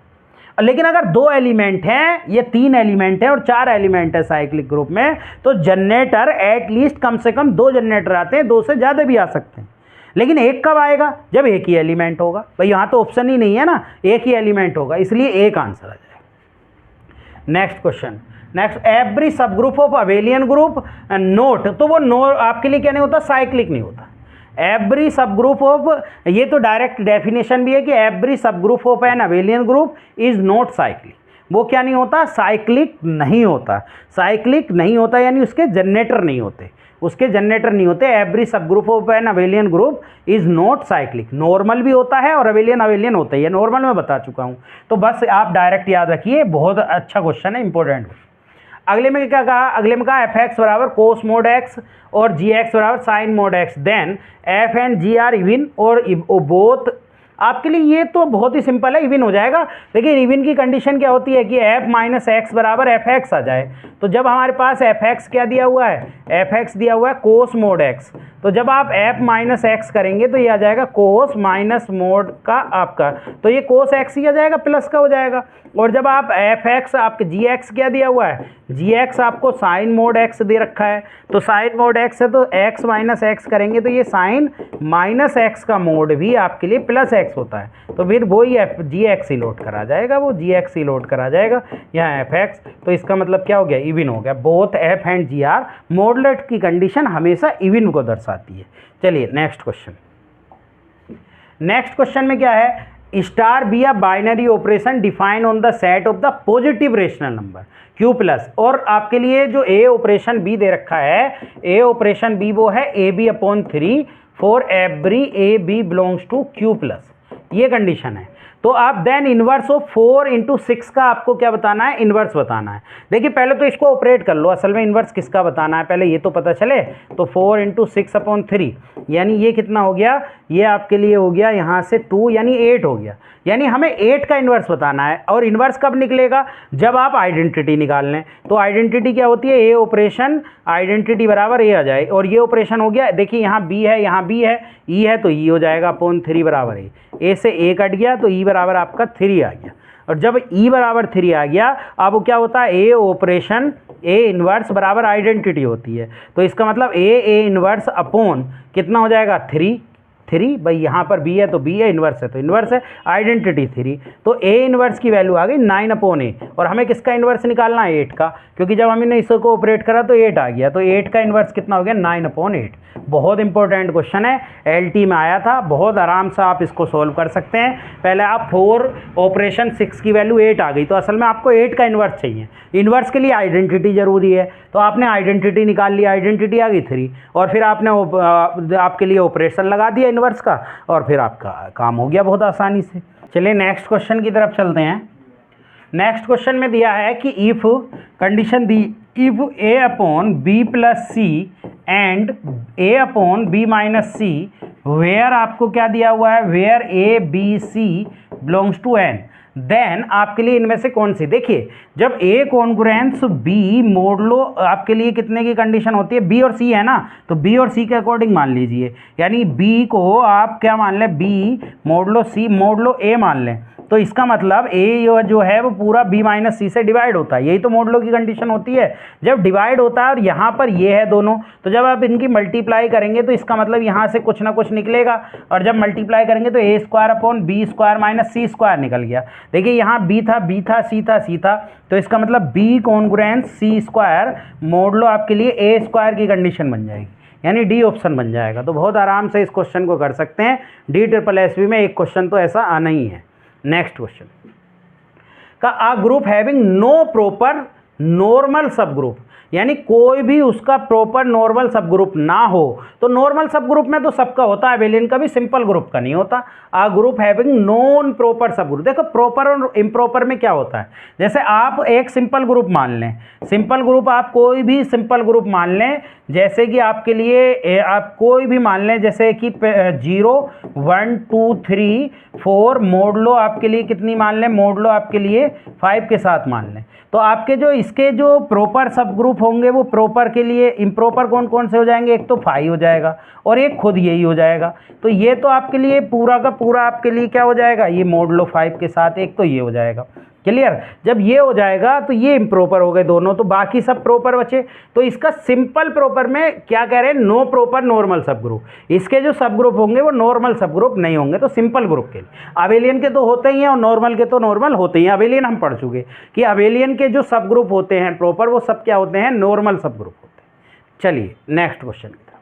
लेकिन अगर 2 एलिमेंट हैं, ये 3 एलिमेंट है और 4 एलिमेंट है साइक्लिक ग्रुप में, तो जनरेटर एटलीस्ट कम से कम 2 जनरेटर आते हैं, 2 से ज़्यादा भी आ सकते हैं। लेकिन एक कब आएगा, जब एक ही एलिमेंट होगा। भाई यहाँ तो ऑप्शन ही नहीं है ना, एक ही एलिमेंट होगा, इसलिए एक आंसर आ जाएगा। नेक्स्ट, एवरी सब group of abelian group note, तो वो नोट आपके लिए क्या नहीं होता, साइक्लिक नहीं होता। एवरी सब ग्रुप ऑफ, ये तो डायरेक्ट डेफिनेशन भी है कि एवरी सब group of an abelian group is not cyclic. वो क्या नहीं होता, साइक्लिक नहीं होता। साइक्लिक नहीं होता यानी उसके जनरेटर नहीं होते, एवरी सब group of an abelian group is not cyclic. Normal भी होता है और अबेलियन होता है, ये नॉर्मल में बता चुका हूँ, तो बस आप डायरेक्ट याद रखिए, बहुत अच्छा क्वेश्चन है, इंपॉर्टेंट। अगले में क्या कहा, अगले में कहा एफ एक्स बराबर कोस मोड एक्स और जी एक्स बराबर sine mod X, then F and G are even और बोथ। आपके लिए ये तो बहुत ही सिंपल है, इविन हो जाएगा। लेकिन इविन की कंडीशन क्या होती है कि एफ माइनस एक्स बराबर एफ एक्स आ जाए। तो जब हमारे पास एफ एक्स क्या दिया हुआ है, एफ एक्स दिया हुआ है कोस मोड एक्स, तो जब आप एफ माइनस एक्स करेंगे तो ये आ जाएगा कोस माइनस मोड का आपका, तो ये कोस एक्स ही आ जाएगा, प्लस का हो जाएगा। और जब आप एफ एक्स, आपके जी एक्स क्या दिया हुआ है, जी एक्स आपको साइन मोड एक्स दे रखा है, तो साइन मोड एक्स है तो एक्स माइनस एक्स करेंगे तो ये साइन माइनस एक्स का मोड भी आपके लिए प्लस एक्स होता है, तो फिर वही एफ जी एक्स ही लोड करा जाएगा, वो जी एक्स ही लोड करा जाएगा यहाँ एफ एक्स। तो इसका मतलब क्या हो गया, इविन हो गया। Both F and G are, मॉडलेट की कंडीशन हमेशा इविन को दर्शाती है। चलिए नेक्स्ट क्वेश्चन में क्या है, star be a binary operation define on the set of the positive rational number Q plus. और आपके लिए जो ए ऑपरेशन बी दे रखा है, ए ऑपरेशन बी वो है A B upon 3 for every A B belongs to Q plus, ये condition है। तो आप देन इनवर्स ऑफ 4 इंटू 6 का आपको क्या बताना है, इनवर्स बताना है। देखिए पहले तो इसको ऑपरेट कर लो, असल में इनवर्स किसका बताना है पहले ये तो पता चले। तो 4 इंटू 6 अपॉन 3 यानी ये कितना हो गया, ये आपके लिए हो गया यहाँ से 2 यानी 8 हो गया, यानी हमें 8 का इन्वर्स बताना है। और इन्वर्स कब निकलेगा, जब आप आइडेंटिटी निकाल लें। तो आइडेंटिटी क्या होती है, ए ऑपरेशन आइडेंटिटी बराबर ए आ जाए, और ये ऑपरेशन हो गया। देखिए यहाँ बी है, यहाँ बी है, ई है तो ई हो जाएगा अपॉन 3 बराबर ए से ए कट गया तो ई बराबर आपका 3 आ गया। और जब ई बराबर 3 आ गया, अब क्या होता है, ए ऑपरेशन ए इन्वर्स बराबर आइडेंटिटी होती है। तो इसका मतलब ए इन्वर्स अपॉन कितना हो जाएगा 3 भाई, यहाँ पर बी है तो बी है, इन्वर्स है तो इन्वर्स है, आइडेंटिटी 3। तो ए इन्वर्स की वैल्यू आ गई 9 अपॉन ए, और हमें किसका इन्वर्स निकालना है, 8 का, क्योंकि जब हमने इसको ऑपरेट करा तो 8 आ गया, तो 8 का इन्वर्स कितना हो गया 9 अपॉन 8। बहुत इंपॉर्टेंट क्वेश्चन है, एलटी में आया था, बहुत आराम से आप इसको सोल्व कर सकते हैं। पहले आप 4 ऑपरेशन 6 की वैल्यू 8 आ गई, तो असल में आपको 8 का इन्वर्स चाहिए। इन्वर्स के लिए आइडेंटिटी जरूरी है, तो आपने आइडेंटिटी निकाल लिया, आइडेंटिटी आ गई 3, और फिर आपने आपके लिए ऑपरेशन लगा दिया इन्वर्स का, और फिर आपका काम हो गया बहुत आसानी से। चलिए नेक्स्ट क्वेश्चन की तरफ चलते हैं। नेक्स्ट क्वेश्चन में दिया है कि इफ कंडीशन दी, if A upon B plus C and A upon B minus C, where आपको क्या दिया हुआ है, where A B C belongs to N, then आपके लिए इनमें से कौन सी, देखिए जब ए कॉन्ग्रुएंस बी मोडलो आपके लिए कितने की कंडीशन होती है, बी और सी है ना, तो बी और सी के अकॉर्डिंग मान लीजिए, यानी बी को आप क्या मान लें, बी मोडलो सी मोडलो ए मान लें, तो इसका मतलब ए जो है वो पूरा बी माइनस सी से डिवाइड होता है, यही तो मोडलो की कंडीशन होती है। जब डिवाइड होता है और यहाँ पर ये है दोनों, तो जब आप इनकी मल्टीप्लाई करेंगे तो इसका मतलब यहाँ से कुछ ना कुछ निकलेगा, और जब मल्टीप्लाई करेंगे तो A square upon B square minus C square निकल गया। देखिए यहाँ बी था सी था, तो इसका मतलब बी कॉन्ग्रुएंस सी स्क्वायर मोडलो आपके लिए ए स्क्वायर की कंडीशन बन जाएगी, यानी डी ऑप्शन बन जाएगा। तो बहुत आराम से इस क्वेश्चन को कर सकते हैं, DSSB में एक क्वेश्चन तो ऐसा आना ही है। नेक्स्ट क्वेश्चन का, a group having no proper normal sub group, यानी कोई भी उसका प्रॉपर नॉर्मल सब ग्रुप ना हो, तो नॉर्मल सब ग्रुप में तो सबका होता है, एबेलियन का भी सिंपल ग्रुप का नहीं होता। आ ग्रुप हैविंग नॉन प्रॉपर सब ग्रुप, देखो प्रॉपर और इम्प्रॉपर में क्या होता है, जैसे आप एक सिंपल ग्रुप मान लें, सिंपल ग्रुप आप कोई भी सिंपल ग्रुप मान लें, जैसे कि आपके लिए आप कोई भी मान लें, जैसे कि 0 1 2 3 4 मोडलो आपके लिए कितनी मान लें, मोडलो आपके लिए 5 के साथ मान लें, तो आपके जो इसके जो प्रॉपर सब ग्रुप होंगे वो प्रॉपर के लिए इम्प्रॉपर कौन कौन से हो जाएंगे, एक तो 5 हो जाएगा और एक खुद यही हो जाएगा, तो ये तो आपके लिए पूरा का पूरा आपके लिए क्या हो जाएगा, ये मोडलो 5 के साथ एक तो ये हो जाएगा। क्लियर, जब ये हो जाएगा तो ये इम्प्रॉपर हो गए दोनों, तो बाकी सब प्रॉपर बचे। तो इसका सिंपल प्रॉपर में क्या कह रहे हैं, no proper normal sub group, इसके जो सब ग्रुप होंगे वो नॉर्मल सब ग्रुप नहीं होंगे, तो सिंपल ग्रुप के लिए अबेलियन के तो होते ही हैं और नॉर्मल के तो नॉर्मल होते ही हैं। अबेलियन हम पढ़ चुके कि अबेलियन के जो सब ग्रुप होते हैं प्रॉपर वो सब क्या होते हैं, नॉर्मल सब ग्रुप होते हैं। चलिए नेक्स्ट क्वेश्चन की तरफ,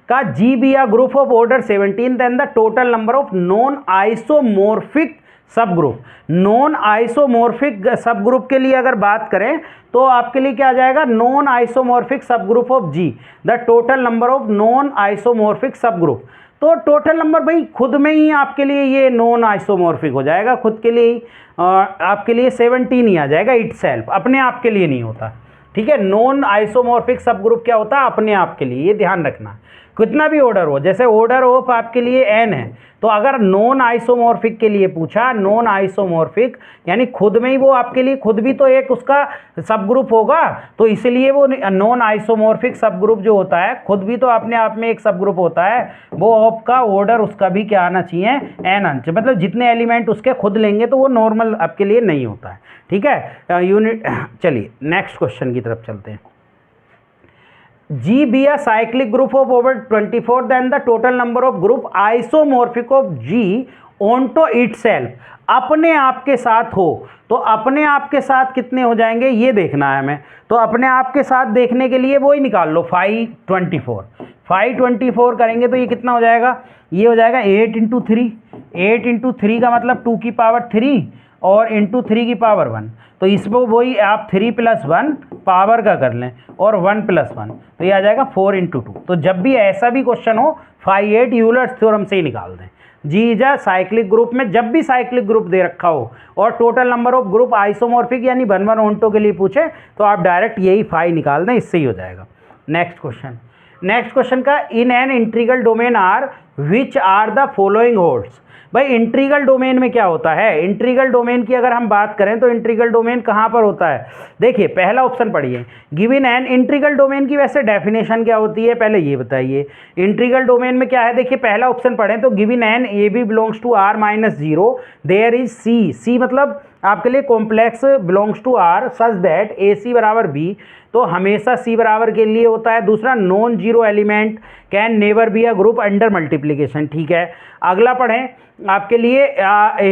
का G be a group of order 17 then the total number of non isomorphic sub group. Non isomorphic sub group के लिए अगर बात करें तो आपके लिए क्या आ जाएगा, non isomorphic sub group of G, the total number of non isomorphic sub group. तो टोटल नंबर भाई खुद में ही आपके लिए ये नॉन आइसोमॉर्फिक हो जाएगा, खुद के लिए आपके लिए 17 ही आ जाएगा इटसेल्फ, अपने आप के लिए नहीं होता। ठीक है, नॉन आइसोमॉर्फिक सब ग्रुप क्या होता है, अपने आप के लिए, ये ध्यान रखना। कितना भी ऑर्डर हो, जैसे ऑर्डर ऑफ आपके लिए n है, तो अगर नॉन आइसोमॉर्फिक के लिए पूछा, नॉन आइसोमॉर्फिक यानी खुद में ही वो आपके लिए खुद भी तो एक उसका सब ग्रुप होगा, तो इसलिए वो नॉन आइसोमॉर्फिक सब ग्रुप जो होता है खुद भी तो अपने आप में एक सब ग्रुप होता है, वो आपका ऑर्डर उसका भी क्या आना चाहिए, n आना चाहिए, मतलब जितने एलिमेंट उसके खुद लेंगे तो वो नॉर्मल आपके लिए नहीं होता है। ठीक है यूनिट, चलिए नेक्स्ट क्वेश्चन की तरफ चलते हैं। G be a cyclic group of over 24 than the total number of group isomorphic of G onto itself, अपने आप के साथ हो, तो अपने आप के साथ कितने हो जाएंगे ये देखना है हमें। तो अपने आप के साथ देखने के लिए वो ही निकाल लो 524 करेंगे तो ये कितना हो जाएगा, ये हो जाएगा 8 इंटू 3, 8 इंटू 3 का मतलब 2 की पावर 3 और इंटू 3 की पावर 1, तो इसमें वही आप 3 + 1 पावर का कर लें और 1 + 1, तो ये आ जाएगा 4 इंटू 2। तो जब भी ऐसा भी क्वेश्चन हो 5-8 यूलर्स थ्योरम से ही निकाल दें। जी इज अ साइक्लिक ग्रुप में जब भी साइक्लिक ग्रुप दे रखा हो और total number of group isomorphic यानी 1-1 ऑन्टो के लिए पूछे तो आप डायरेक्ट यही 5 निकाल दें, इससे ही हो जाएगा। नेक्स्ट क्वेश्चन का, in an integral domain R which are the following holds. भाई इंटीग्रल डोमेन में क्या होता है, इंटीग्रल डोमेन की अगर हम बात करें तो इंटीग्रल डोमेन कहाँ पर होता है, देखिए पहला ऑप्शन पढ़िए, गिवन एन। इंटीग्रल डोमेन की वैसे डेफिनेशन क्या होती है पहले ये बताइए, इंटीग्रल डोमेन में क्या है, देखिए पहला ऑप्शन पढ़ें तो given N A B belongs to R -0 there is C मतलब आपके लिए complex belongs to R such that A C बराबर बी, तो हमेशा सी बराबर के लिए होता है। दूसरा, non zero element can never be a group under multiplication. ठीक है, अगला पढ़ें आपके लिए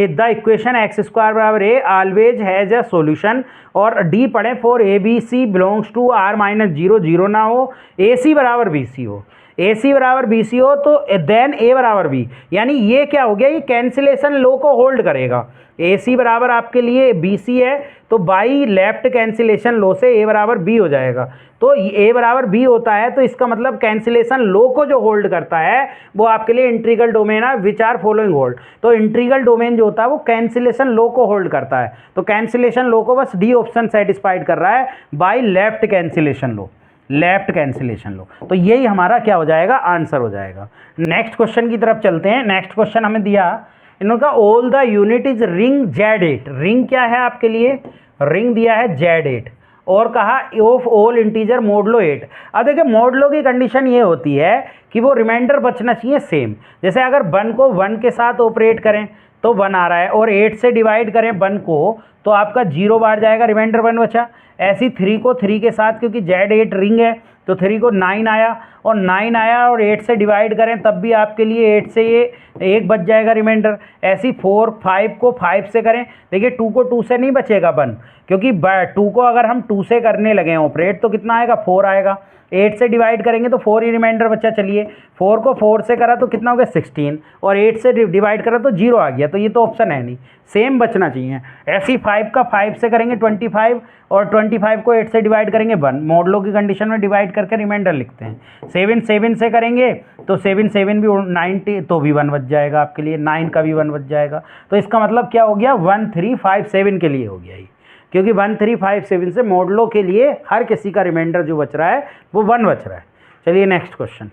द इक्वेशन x² बराबर a always has a solution, और डी पढ़ें for A B C belongs to r -0 0 ना हो, ए सी बराबर बी सी हो, ए सी बराबर बी सी हो तो देन ए बराबर बी, यानी ये क्या हो गया, ये कैंसिलेशन लो को होल्ड करेगा। ए सी बराबर आपके लिए बी सी है तो बाई लेफ्ट कैंसिलेशन लो से ए बराबर बी हो जाएगा, तो ए बराबर बी होता है तो इसका मतलब कैंसिलेशन लो को जो होल्ड करता है वो आपके लिए इंटीग्रल डोमेन है विच आर फॉलोइंग होल्ड। तो इंटीग्रल डोमेन जो होता है वो कैंसिलेशन लो को होल्ड करता है, तो कैंसिलेशन लो को बस डी ऑप्शन सेटिस्फाइड कर रहा है by left cancellation law, left cancellation law, तो यही हमारा क्या हो जाएगा, आंसर हो जाएगा। नेक्स्ट क्वेश्चन की तरफ चलते हैं। नेक्स्ट क्वेश्चन हमें दिया इनका all the unit is ring Z8, ring क्या है आपके लिए, रिंग दिया है Z8 और कहा ऑफ ऑल इंटीजर मोडलो 8। अब देखिए मोडलो की कंडीशन ये होती है कि वो रिमाइंडर बचना चाहिए सेम, जैसे अगर 1 को 1 के साथ ऑपरेट करें तो 1 आ रहा है, और 8 से डिवाइड करें 1 को तो आपका 0 बाहर जाएगा, रिमाइंडर 1 बचा। ऐसी 3 को 3 के साथ, क्योंकि Z8 रिंग है तो 3 को 9 आया, और 9 आया और 8 से डिवाइड करें तब भी आपके लिए 8 से ये 1 बच जाएगा रिमाइंडर। ऐसी 4 5 को 5 से करें, देखिए 2 को 2 से नहीं बचेगा 1, क्योंकि 2 को अगर हम 2 से करने लगे ऑपरेट तो कितना आएगा, 4 आएगा। 8 से डिवाइड करेंगे तो 4 ही रिमाइंडर बचा। चलिए 4 को 4 से करा तो कितना हो गया 16, और 8 से डिवाइड करा तो 0 आ गया, तो ये तो ऑप्शन है नहीं, सेम बचना चाहिए। ऐसी 5 का 5 से करेंगे 25, और 25 को 8 से डिवाइड करेंगे 1, मॉडलो की कंडीशन में डिवाइड करके रिमाइंडर लिखते हैं। 7 7 से करेंगे तो 7 7 भी 90 तो भी 1 बच जाएगा आपके लिए, 9 का भी 1 बच जाएगा। तो इसका मतलब क्या हो गया, 1 3 5 7 के लिए हो गया ये, क्योंकि 1 3 5 7 से मॉडलो के लिए हर किसी का रिमाइंडर जो बच रहा है वो 1 बच रहा है। चलिए next question.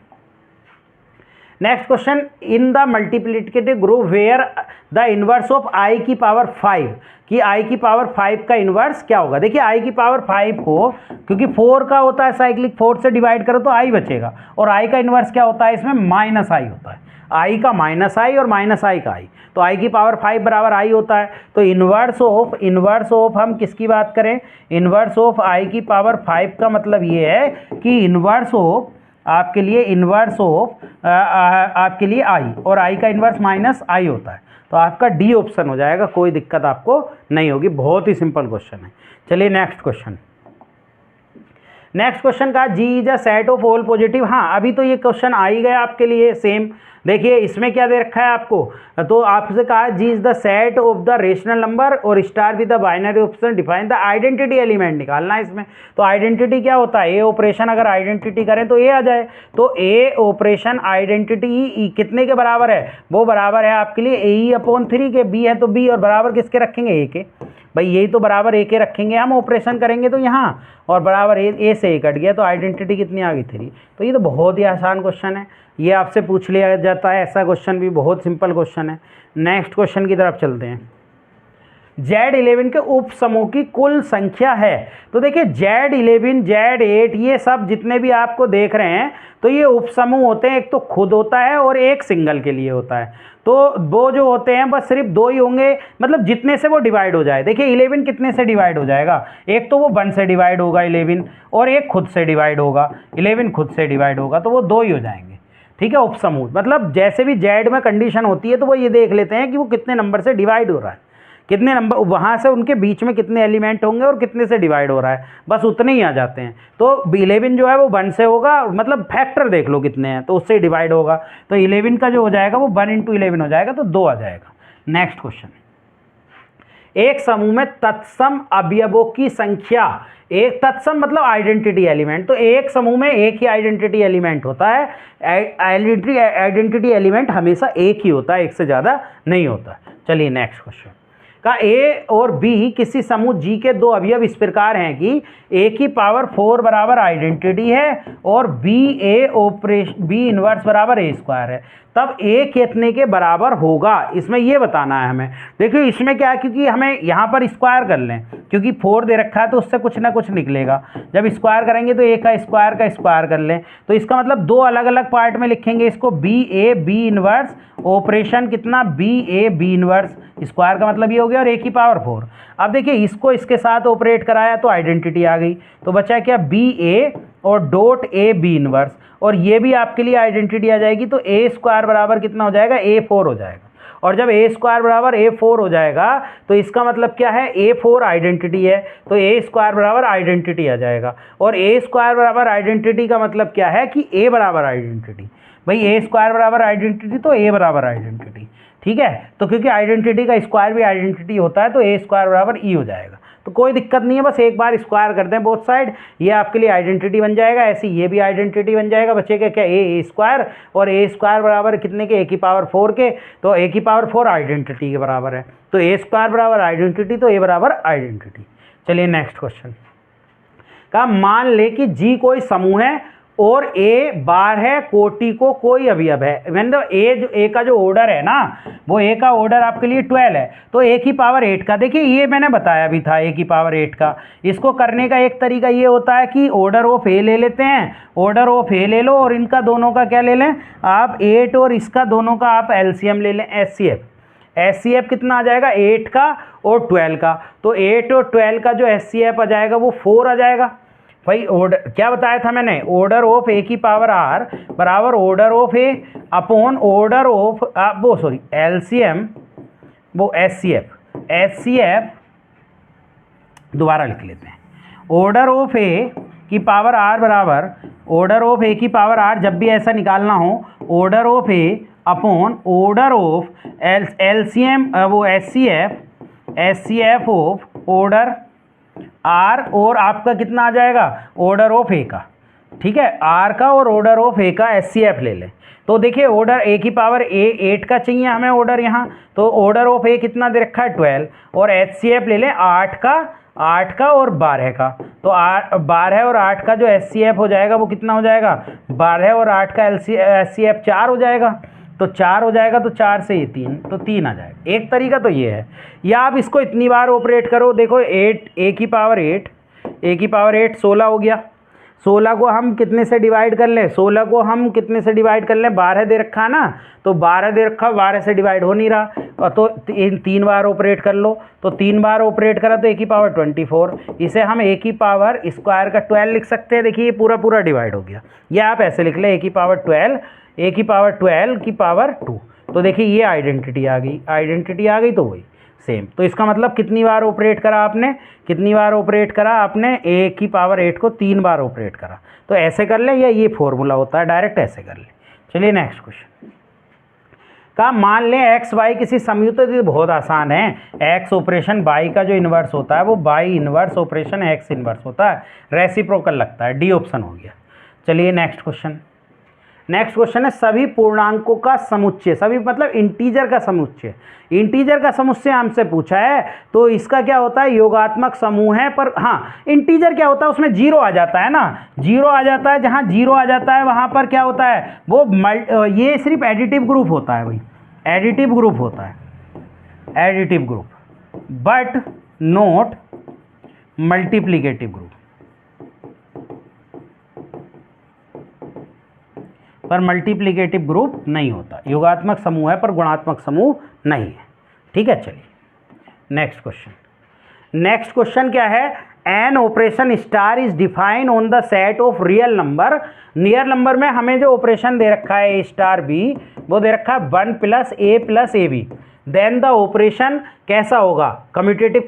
Next question, in the multiplicative group where the inverse of i की पावर 5, कि i की पावर 5 का इनवर्स क्या होगा। देखिए i की पावर 5 को, क्योंकि 4 का होता है साइक्लिक, 4 से डिवाइड करो तो i बचेगा, और i का इनवर्स क्या होता है, इसमें माइनस i होता है, i का माइनस i और माइनस i का i, तो i की पावर 5 बराबर i होता है। तो इनवर्स ऑफ हम किसकी बात करें, इनवर्स ऑफ i की पावर 5 का मतलब ये है कि इनवर्स ऑफ आपके लिए, इनवर्स ऑफ आपके लिए i, और i का इनवर्स माइनस i होता है, तो आपका डी ऑप्शन हो जाएगा, कोई दिक्कत आपको नहीं होगी, बहुत ही सिंपल क्वेश्चन है। चलिए नेक्स्ट क्वेश्चन। नेक्स्ट क्वेश्चन का G is a set of all positive. हाँ अभी तो ये क्वेश्चन आ ही गया आपके लिए सेम। देखिए इसमें क्या दे रखा है आपको, तो आपसे कहा G is the set of the rational number और star with the binary option define the identity element निकालना है इसमें। तो आइडेंटिटी क्या होता है, ए ऑपरेशन अगर आइडेंटिटी करें तो ए आ जाए, तो ए ऑपरेशन आइडेंटिटी कितने के बराबर है, वो बराबर है आपके लिए AE/3 के, बी है तो बी, और बराबर किसके रखेंगे, ए के। भाई यही तो बराबर ए के रखेंगे हम, ऑपरेशन करेंगे तो यहाँ, और बराबर ए से ए कट गया, तो आइडेंटिटी कितनी आ गई 3। तो ये तो बहुत ही आसान क्वेश्चन है, ये आपसे पूछ लिया जाता है, ऐसा क्वेश्चन भी बहुत सिंपल क्वेश्चन है। नेक्स्ट क्वेश्चन की तरफ चलते हैं। Z11 के उप समूह की कुल संख्या है। तो देखिए Z11 Z8 ये सब जितने भी आपको देख रहे हैं तो ये उप समूह होते हैं, एक तो खुद होता है और एक सिंगल के लिए होता है। तो वो जो होते हैं बस सिर्फ 2 ही होंगे, मतलब जितने से वो डिवाइड हो जाए। देखिए 11 कितने से डिवाइड हो जाएगा, एक तो वो 1 से डिवाइड होगा 11, और एक खुद से डिवाइड होगा 11, खुद से डिवाइड होगा, तो वो 2 ही हो जाएंगे। ठीक है, उपसमूह मतलब जैसे भी Z में कंडीशन होती है तो वो ये देख लेते हैं कि वो कितने नंबर से डिवाइड हो रहा है, कितने नंबर वहाँ से उनके बीच में कितने एलिमेंट होंगे और कितने से डिवाइड हो रहा है, बस उतने ही आ जाते हैं। तो 11 जो है वो 1 से होगा, मतलब फैक्टर देख लो कितने हैं तो उससे डिवाइड होगा, तो 11 का जो हो जाएगा वो 1 × 11 हो जाएगा, तो 2 आ जाएगा। नेक्स्ट क्वेश्चन, एक समूह में तत्सम अवयवों की संख्या, एक तत्सम मतलब आइडेंटिटी एलिमेंट, तो एक समूह में एक ही आइडेंटिटी एलिमेंट होता है। आइडेंटिटी एलिमेंट हमेशा एक ही होता है, एक से ज़्यादा नहीं होता। चलिए नेक्स्ट क्वेश्चन का, ए और बी किसी समूह जी के 2 अवयव इस प्रकार हैं कि ए की पावर 4 बराबर आइडेंटिटी है और बी इनवर्स बराबर ए स्क्वायर है, तब ए कितने के बराबर होगा, इसमें ये बताना है हमें। देखिए इसमें क्या है, क्योंकि हमें यहाँ पर स्क्वायर कर लें, क्योंकि 4 दे रखा है तो उससे कुछ ना कुछ निकलेगा, जब स्क्वायर करेंगे तो ए का स्क्वायर कर लें, तो इसका मतलब 2 अलग अलग पार्ट में लिखेंगे इसको, बी इनवर्स ऑपरेशन कितना, बी इनवर्स, स्क्वायर का मतलब ये हो गया, और ए की पावर 4। अब देखिए इसको इसके साथ ऑपरेट कराया तो आइडेंटिटी आ गई, तो बचा क्या, बी ए और डॉट ए बी इनवर्स, और ये भी आपके लिए आइडेंटिटी आ जाएगी, तो ए स्क्वायर बराबर कितना हो जाएगा, A4 हो जाएगा। और जब ए स्क्वायर बराबर A4 हो जाएगा तो इसका मतलब क्या है, A4 आइडेंटिटी है, तो ए स्क्वायर बराबर आइडेंटिटी आ जाएगा, और ए स्क्वायर बराबर आइडेंटिटी का मतलब क्या है कि ए बराबर आइडेंटिटी। भाई ए स्क्वायर बराबर आइडेंटिटी तो ए बराबर आइडेंटिटी, ठीक है, तो क्योंकि आइडेंटिटी का स्क्वायर भी आइडेंटिटी होता है तो ए स्क्वायर बराबर ई हो जाएगा, तो कोई दिक्कत नहीं है, बस एक बार स्क्वायर कर दें बोथ साइड, ये आपके लिए आइडेंटिटी बन जाएगा। ऐसे ये भी आइडेंटिटी बन जाएगा, बचेगा क्या, ए स्क्वायर, और ए स्क्वायर बराबर कितने के, ए की पावर 4 के, तो ए की पावर 4 आइडेंटिटी के बराबर है, तो ए स्क्वायर बराबर आइडेंटिटी, तो ए बराबर आइडेंटिटी। चलिए नेक्स्ट क्वेश्चन का, मान ले कि जी कोई समूह है और ए बार है, कोटि को कोई अवयव है, मतलब ए का जो ऑर्डर है ना, वो ए का ऑर्डर आपके लिए 12 है, तो ए की पावर 8 का, देखिए ये मैंने बताया भी था ए की पावर 8 का। इसको करने का एक तरीका ये होता है कि ऑर्डर ऑफ ए ले लेते हैं, ऑर्डर ऑफ ए ले लो और इनका दोनों का क्या ले लें आप 8 और इसका दोनों का आप एलसीएम ले लें, एचसीएफ कितना आ जाएगा 8 का और 12 का, तो 8 और 12 का जो एचसीएफ आ जाएगा वो 4 आ जाएगा। भाई ऑर्डर क्या बताया था मैंने, ऑर्डर ऑफ ए की पावर आर बराबर order of A upon order of वो सॉरी एलसीएम वो एचसीएफ दोबारा लिख लेते हैं, ऑर्डर ऑफ ए की पावर आर बराबर ऑर्डर ऑफ ए की पावर आर, जब भी ऐसा निकालना हो order of A upon order of LCM वो एचसीएफ ऑफ ऑर्डर आर, और आपका कितना आ जाएगा ऑर्डर ऑफ ए का, ठीक है, आर का और ऑर्डर ऑफ ए का एचसीएफ ले लें। तो देखिए ऑर्डर ए की पावर 8 का चाहिए हमें ऑर्डर यहाँ, तो ऑर्डर ऑफ ए कितना दे रखा है 12, और एचसीएफ ले लें 8 का और 12 का, तो 12 और 8 का जो एचसीएफ हो जाएगा वो कितना हो जाएगा 12 और 8 का एचसीएफ 4 हो जाएगा, तो 4 हो जाएगा, तो 4 से ये 3, तो 3 आ जाएगा। एक तरीका तो ये है, या आप इसको इतनी बार ऑपरेट करो, देखो 8 ए की पावर 8 16 हो गया, 16 को हम कितने से डिवाइड कर लें, 16 को हम कितने से डिवाइड कर लें, 12 दे रखा है ना, तो 12 दे रखा, 12 से डिवाइड हो नहीं रहा, तो 3 बार ऑपरेट कर लो, तो 3 बार ऑपरेट करा तो ए की पावर 24, इसे हम ए की पावर स्क्वायर का 12 लिख सकते हैं। देखिए ये पूरा डिवाइड हो गया, या आप ऐसे लिख लें ए की पावर 12 की पावर 2, तो देखिए ये आइडेंटिटी आ गई, तो वही सेम। तो इसका मतलब कितनी बार ऑपरेट करा आपने ए की पावर 8 को 3 बार ऑपरेट करा, तो ऐसे कर ले, या ये फॉर्मूला होता है डायरेक्ट ऐसे कर ले। चलिए नेक्स्ट क्वेश्चन का, मान लें एक्स वाई किसी संयुक्त, तो बहुत आसान है, एक्स ऑपरेशन वाई का जो इन्वर्स होता है वो Y inverse operation X inverse होता है, रेसिप्रोकल लगता है, डी ऑप्शन हो गया। चलिए नेक्स्ट क्वेश्चन है सभी पूर्णांकों का समुच्चय, सभी मतलब इंटीजर का समुच्चय हमसे पूछा है, तो इसका क्या होता है योगात्मक समूह है, पर हाँ इंटीजर क्या होता है उसमें 0 आ जाता है ना, 0 आ जाता है, जहाँ 0 आ जाता है वहाँ पर क्या होता है वो ये सिर्फ एडिटिव ग्रुप होता है भाई, additive group but not multiplicative group, पर मल्टीप्लिकेटिव ग्रुप नहीं होता, योगात्मक समूह है पर गुणात्मक समूह नहीं है, ठीक है। चलिए नेक्स्ट क्वेश्चन क्या है, an operation star is defined on the set of real number, में हमें जो ऑपरेशन दे रखा है ए स्टार बी, वो दे रखा है 1 + a + ab, then the operation कैसा होगा कम्यूटेटिव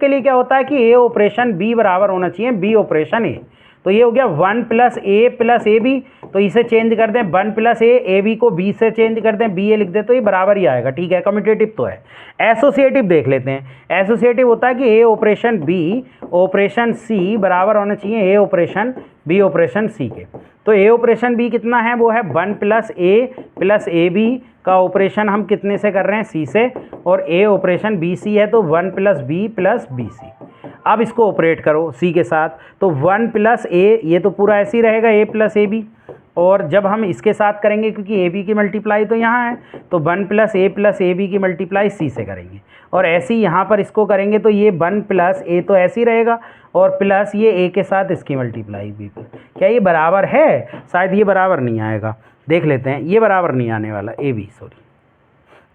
के लिए क्या होता है कि ए ऑपरेशन बी बराबर होना चाहिए बी ऑपरेशन ए, तो ये हो गया 1 + a + ab, तो इसे चेंज कर दें 1 + a, ab को b से चेंज कर दें ba लिख दें, तो ये बराबर ही आएगा, ठीक है, कम्यूटेटिव तो है। एसोसिएटिव देख लेते हैं, एसोसिएटिव होता है कि a operation b operation c बराबर होना चाहिए a operation b operation c के, तो a ऑपरेशन b कितना है वो है 1 + a + ab का ऑपरेशन हम कितने से कर रहे हैं c से, और a ऑपरेशन bc है तो 1 + b + bc। अब इसको ऑपरेट करो c के साथ, तो 1 + a, ये तो पूरा ऐसे ही रहेगा a + ab, और जब हम इसके साथ करेंगे क्योंकि ab की मल्टीप्लाई तो यहाँ है, तो 1 + a + ab की मल्टीप्लाई c से करेंगे, और ऐसे ही यहाँ पर इसको करेंगे तो ये 1 + a तो ऐसे ही रहेगा, और प्लस ये a के साथ इसकी मल्टीप्लाई b पर, क्या ये बराबर है, शायद ये बराबर नहीं आएगा, देख लेते हैं, ये बराबर नहीं आने वाला ab, सॉरी,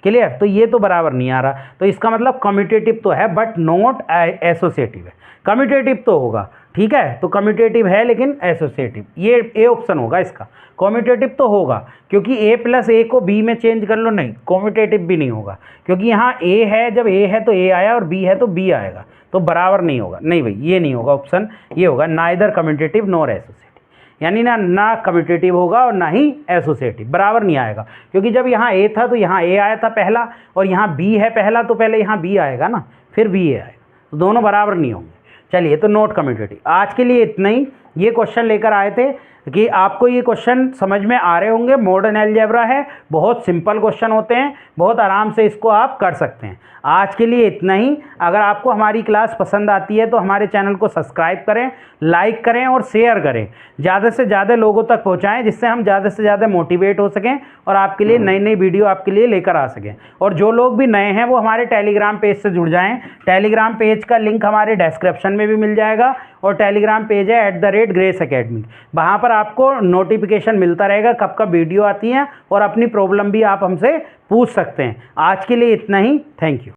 क्लियर, तो ये तो बराबर नहीं आ रहा, तो इसका मतलब कम्यूटेटिव तो है बट नॉट एसोसिएटिव है, कम्यूटेटिव तो होगा, ठीक है, तो कम्यूटेटिव है लेकिन एसोसिएटिव, ये ए ऑप्शन होगा इसका, कम्यूटेटिव तो होगा क्योंकि a + a को b में चेंज कर लो, नहीं कम्यूटेटिव भी नहीं होगा क्योंकि यहाँ a है, जब a है तो a आया और b है तो b आएगा, तो बराबर नहीं होगा, नहीं भाई ये नहीं होगा ऑप्शन, ये होगा नाइदर कम्यूटेटिव नॉर एसोसिएटिव, यानी ना कम्यूटेटिव होगा और ना ही एसोसिएटिव, बराबर नहीं आएगा, क्योंकि जब यहाँ a था तो यहाँ a आया था पहला, और यहाँ b है पहला तो पहले यहाँ b आएगा ना, फिर b आएगा, तो दोनों बराबर नहीं होंगे। चलिए तो नॉट कम्यूटेटिव। आज के लिए इतना ही, ये क्वेश्चन लेकर आए थे कि आपको ये क्वेश्चन समझ में आ रहे होंगे। मॉडर्न अलजेब्रा है, बहुत सिंपल क्वेश्चन होते हैं, बहुत आराम से इसको आप कर सकते हैं। आज के लिए इतना ही। अगर आपको हमारी क्लास पसंद आती है तो हमारे चैनल को सब्सक्राइब करें, लाइक करें और शेयर करें, ज़्यादा से ज़्यादा लोगों तक पहुंचाएं, जिससे हम ज़्यादा से ज़्यादा मोटिवेट हो सकें और आपके लिए नई नई वीडियो आपके लिए लेकर आ सकें। और जो लोग भी नए हैं वो हमारे टेलीग्राम पेज से जुड़ जाएं। टेलीग्राम पेज का लिंक हमारे डिस्क्रिप्शन में भी मिल जाएगा और टेलीग्राम पेज है @ग्रेस एकेडमी। वहाँ पर आपको नोटिफिकेशन मिलता रहेगा कब कब वीडियो आती हैं और अपनी प्रॉब्लम भी आप हमसे पूछ सकते हैं। आज के लिए इतना ही। Thank you.